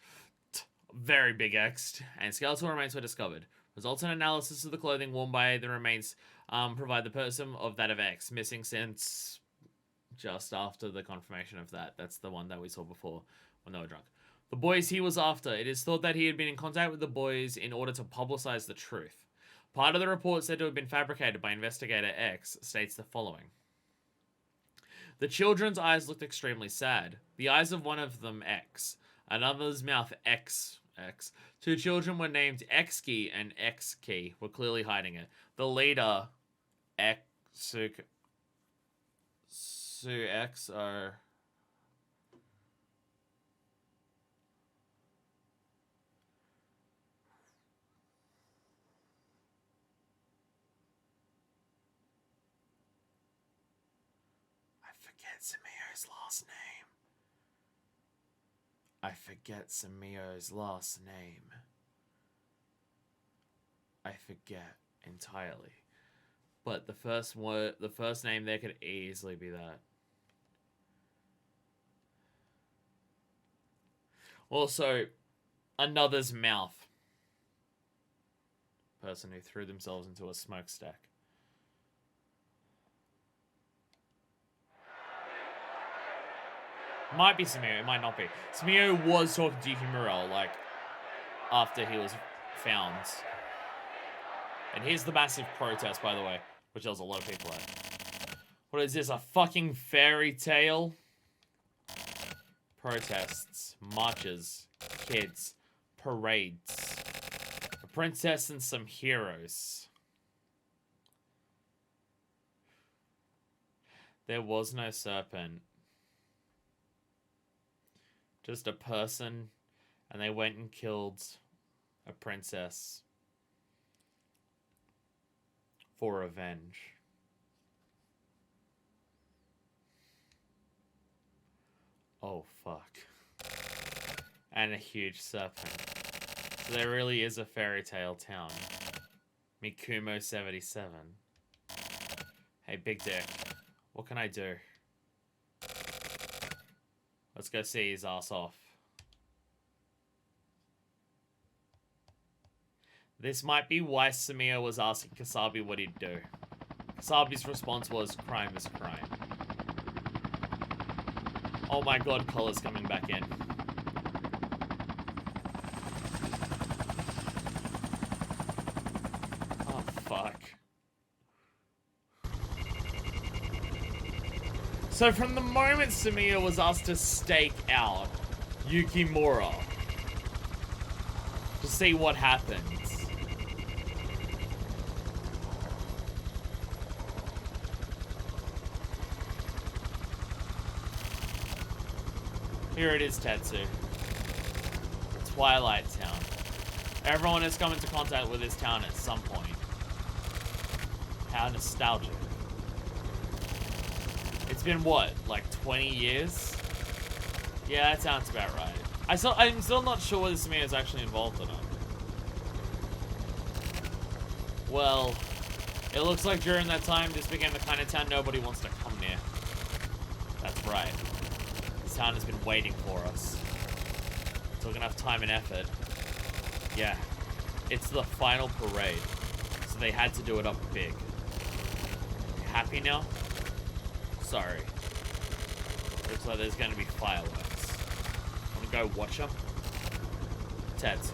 Very big X. And skeletal remains were discovered. Results in analysis of the clothing worn by the remains provide the person of that of X, missing since just after the confirmation of that. That's the one that we saw before when they were drunk. The boys he was after. It is thought that he had been in contact with the boys in order to publicize the truth. Part of the report said to have been fabricated by investigator X states the following. The children's eyes looked extremely sad. The eyes of one of them X. Another's mouth X. Two children were named X-Key and X-Key were clearly hiding it. The leader, Su X, are... I forget Samio's last name. I forget entirely. But the first name there could easily be that. Also, another's mouth. Person who threw themselves into a smokestack. Might be Samio, it might not be. Samio was talking to Yukimura, like, after he was found. And here's the massive protest, by the way, which there was a lot of people at. What is this, a fucking fairy tale? Protests, marches, kids, parades. A princess and some heroes. There was no serpent. Just a person, and they went and killed a princess for revenge. Oh, fuck. And a huge serpent. So there really is a fairy tale town. Mikumo 77. Hey, Big Dick. What can I do? Let's go see his ass off. This might be why Samio was asking Kasabi what he'd do. Kasabi's response was, crime is crime. Oh my god, color's coming back in. Oh, fuck. So from the moment Samio was asked to stake out, Yukimura. To see what happens. Here it is, Tetsu. Twilight Town. Everyone has come into contact with this town at some point. How nostalgic. It's been what, like 20 years? Yeah, that sounds about right. I'm still not sure whether Samir is actually involved or not. Well, it looks like during that time, this became the kind of town nobody wants to come near. That's right. This town has been waiting for us. Took enough time and effort. Yeah, it's the final parade, so they had to do it up big. You happy now? Sorry. Looks like there's gonna be fireworks. Wanna go watch them? Tetsu.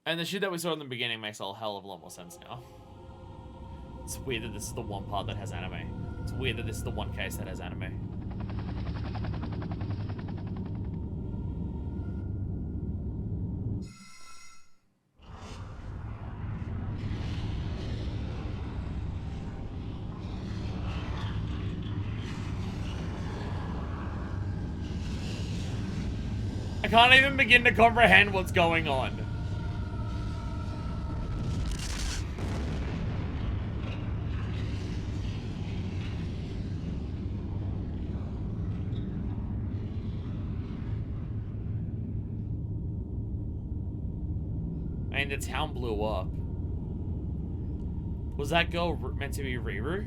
And the shit that we saw in the beginning makes a hell of a lot more sense now. It's weird that this is the one part that has anime. It's weird that this is the one case that has anime. I can't even begin to comprehend what's going on. I mean, the town blew up. Was that girl meant to be Riru?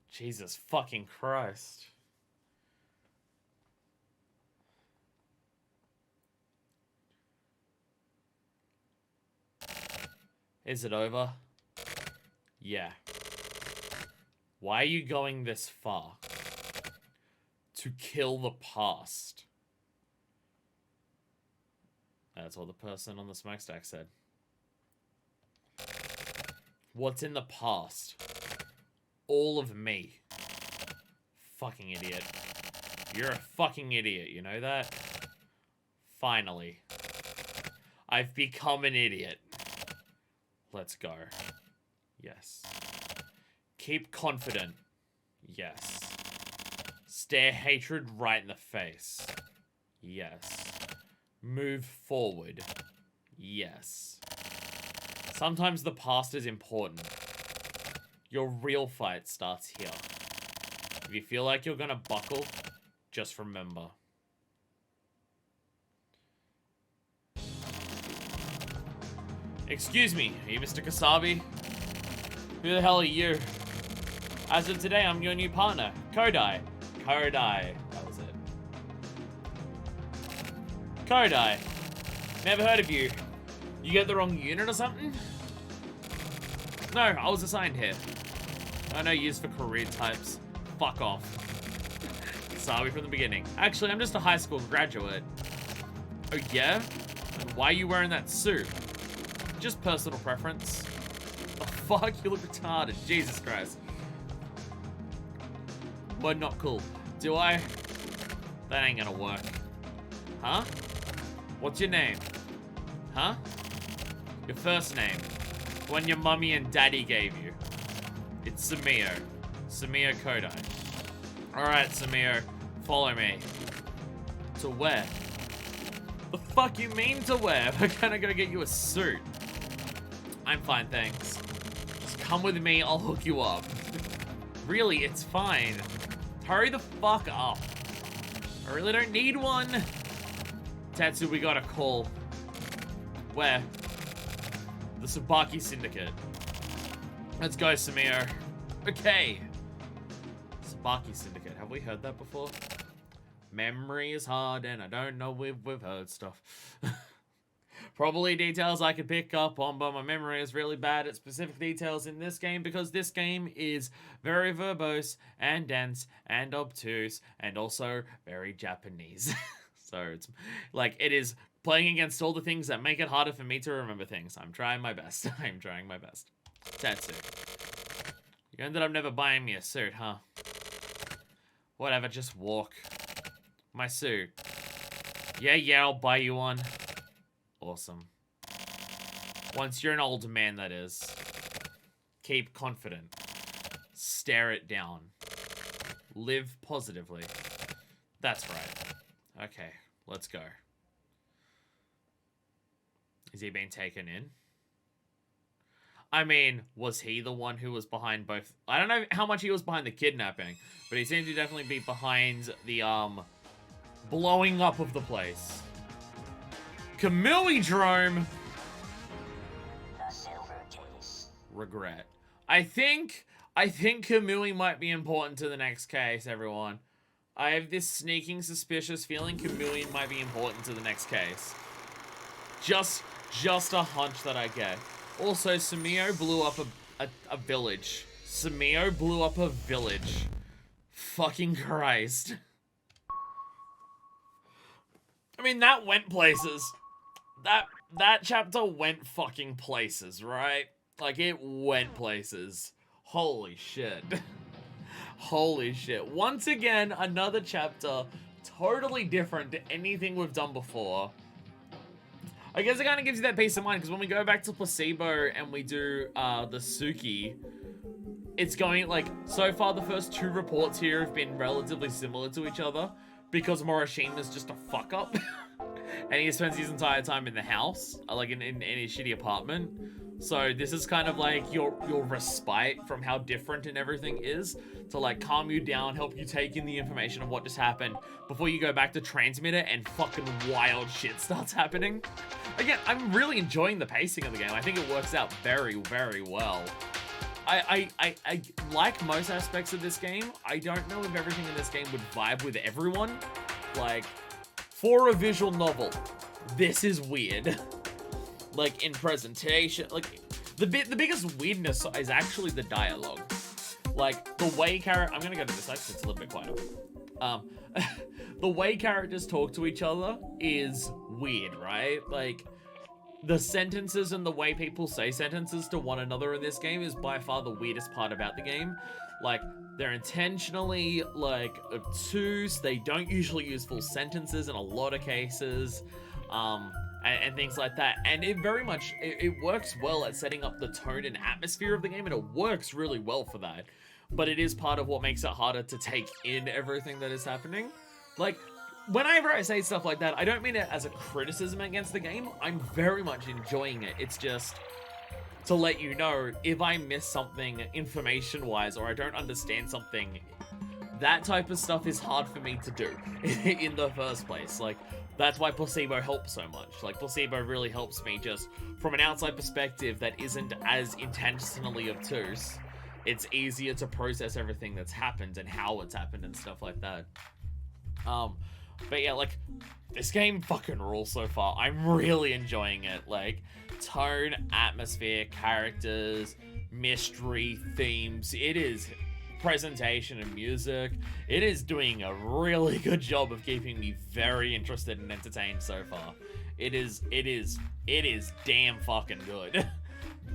Jesus fucking Christ. Is it over? Yeah. Why are you going this far? To kill the past. That's what the person on the smokestack said. What's in the past? All of me. Fucking idiot. You're a fucking idiot, you know that? Finally. I've become an idiot. Let's go. Yes. Keep confident. Yes. Stare hatred right in the face. Yes. Move forward. Yes. Sometimes the past is important. Your real fight starts here. If you feel like you're gonna buckle, just remember. Excuse me, are you Mr. Kasabi? Who the hell are you? As of today, I'm your new partner, Kodai. Kodai. That was it. Kodai. Never heard of you. You get the wrong unit or something? No, I was assigned here. No use for career types. Fuck off. Sorry from the beginning. Actually, I'm just a high school graduate. Oh yeah? And why are you wearing that suit? Just personal preference. The fuck? You look retarded. Jesus Christ. But not cool. Do I? That ain't gonna work. Huh? What's your name? Huh? Your first name. The one your mummy and daddy gave you. It's Samio. Samio Kodai. Alright, Samio. Follow me. To where? The fuck you mean to where? We're gonna go get you a suit. I'm fine, thanks. Just come with me, I'll hook you up. Really, it's fine. Hurry the fuck up. I really don't need one. Tetsu, we got a call. Where? The Tsubaki Syndicate. Let's go, Samir. Okay. Tsubaki Syndicate. Have we heard that before? Memory is hard and I don't know if we've heard stuff. Probably details I could pick up on, but my memory is really bad at specific details in this game because this game is very verbose and dense and obtuse and also very Japanese. So it's like it is Playing against all the things that make it harder for me to remember things. I'm trying my best. I'm trying my best. Tattoo. You ended up never buying me a suit, huh? Whatever, just walk. My suit. Yeah, I'll buy you one. Awesome. Once you're an older man, that is. Keep confident. Stare it down. Live positively. That's right. Okay, let's go. Is he being taken in? I mean, was he the one who was behind both? I don't know how much he was behind the kidnapping, but he seemed to definitely be behind the, blowing up of the place. Kamui Drome! Regret. I think Kamui might be important to the next case, everyone. I have this sneaking, suspicious feeling Kamui might be important to the next case. Just a hunch that I get. Also, Sumio blew up a village. Sumio blew up a village. Fucking Christ. I mean, that went places. That chapter went fucking places, right? Like, it went places. Holy shit. Holy shit. Once again, another chapter totally different to anything we've done before. I guess it kind of gives you that peace of mind, because when we go back to Placebo and we do the Suki, it's going, like, so far the first 2 reports here have been relatively similar to each other, because Moroshima's just a fuck-up, and he spends his entire time in the house, like in his shitty apartment. So this is kind of like your respite from how different and everything is, to like calm you down, help you take in the information of what just happened before you go back to Transmitter and fucking wild shit starts happening. Again, I'm really enjoying the pacing of the game. I think it works out very, very well. I like most aspects of this game. I don't know if everything in this game would vibe with everyone. Like, for a visual novel, this is weird. Like, in presentation, like, the biggest weirdness is actually the dialogue. Like, the way I'm gonna go to this side because it's a little bit quieter. The way characters talk to each other is weird, right? Like, the sentences and the way people say sentences to one another in this game is by far the weirdest part about the game. Like, they're intentionally, like, obtuse. They don't usually use full sentences in a lot of cases. And things like that. And it very much, it works well at setting up the tone and atmosphere of the game, and it works really well for that. But it is part of what makes it harder to take in everything that is happening. Like, whenever I say stuff like that, I don't mean it as a criticism against the game. I'm very much enjoying it. It's just to let you know, if I miss something information-wise, or I don't understand something, that type of stuff is hard for me to do in the first place. Like, that's why Placebo helps so much. Like, Placebo really helps me just from an outside perspective that isn't as intentionally obtuse. It's easier to process everything that's happened and how it's happened and stuff like that. But yeah, like, this game fucking rules so far. I'm really enjoying it. Like, tone, atmosphere, characters, mystery, themes. It is presentation and music. It is doing a really good job of keeping me very interested and entertained so far. It is damn fucking good.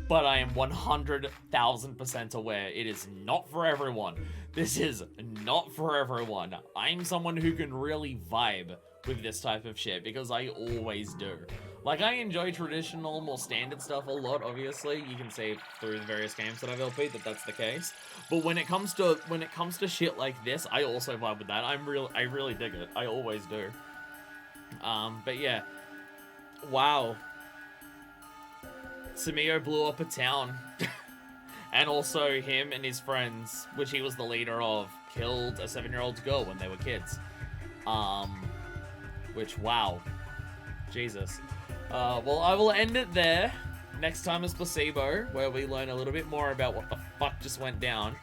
But I am 100,000% aware it is not for everyone. This is not for everyone. I'm someone who can really vibe with this type of shit because I always do. Like, I enjoy traditional, more standard stuff a lot, obviously. You can see through the various games that I've LP'd that that's the case. But when it comes to shit like this, I also vibe with that. I really dig it. I always do. But yeah. Wow. Sumio blew up a town. And also him and his friends, which he was the leader of, killed a 7-year-old girl when they were kids. Which, wow. Jesus. Well, I will end it there. Next time is Placebo, where we learn a little bit more about what the fuck just went down.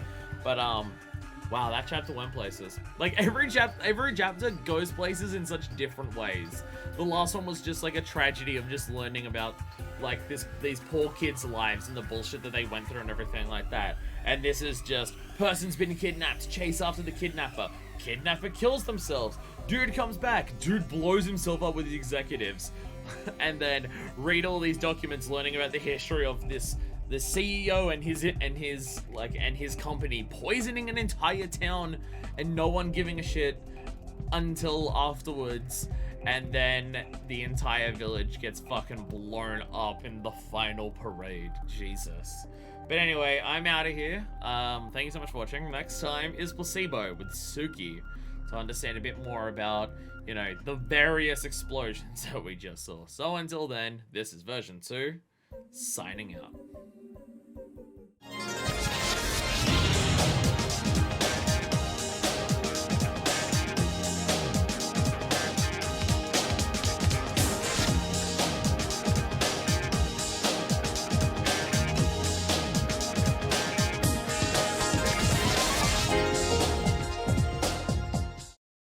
But, wow, that chapter went places. Like, every chapter goes places in such different ways. The last one was just, like, a tragedy of just learning about, like, these poor kids' lives and the bullshit that they went through and everything like that. And this is just, person's been kidnapped, chase after the kidnapper. Kidnapper kills themselves. Dude comes back. Dude blows himself up with the executives. and then read all these documents learning about the history of the CEO and his company poisoning an entire town and no one giving a shit until afterwards, and then the entire village gets fucking blown up in the final parade. Jesus. But anyway, I'm out of here. Thank you so much for watching. Next time is Placebo with Suki to understand a bit more about, you know, the various explosions that we just saw. So until then, this is version 2, signing out.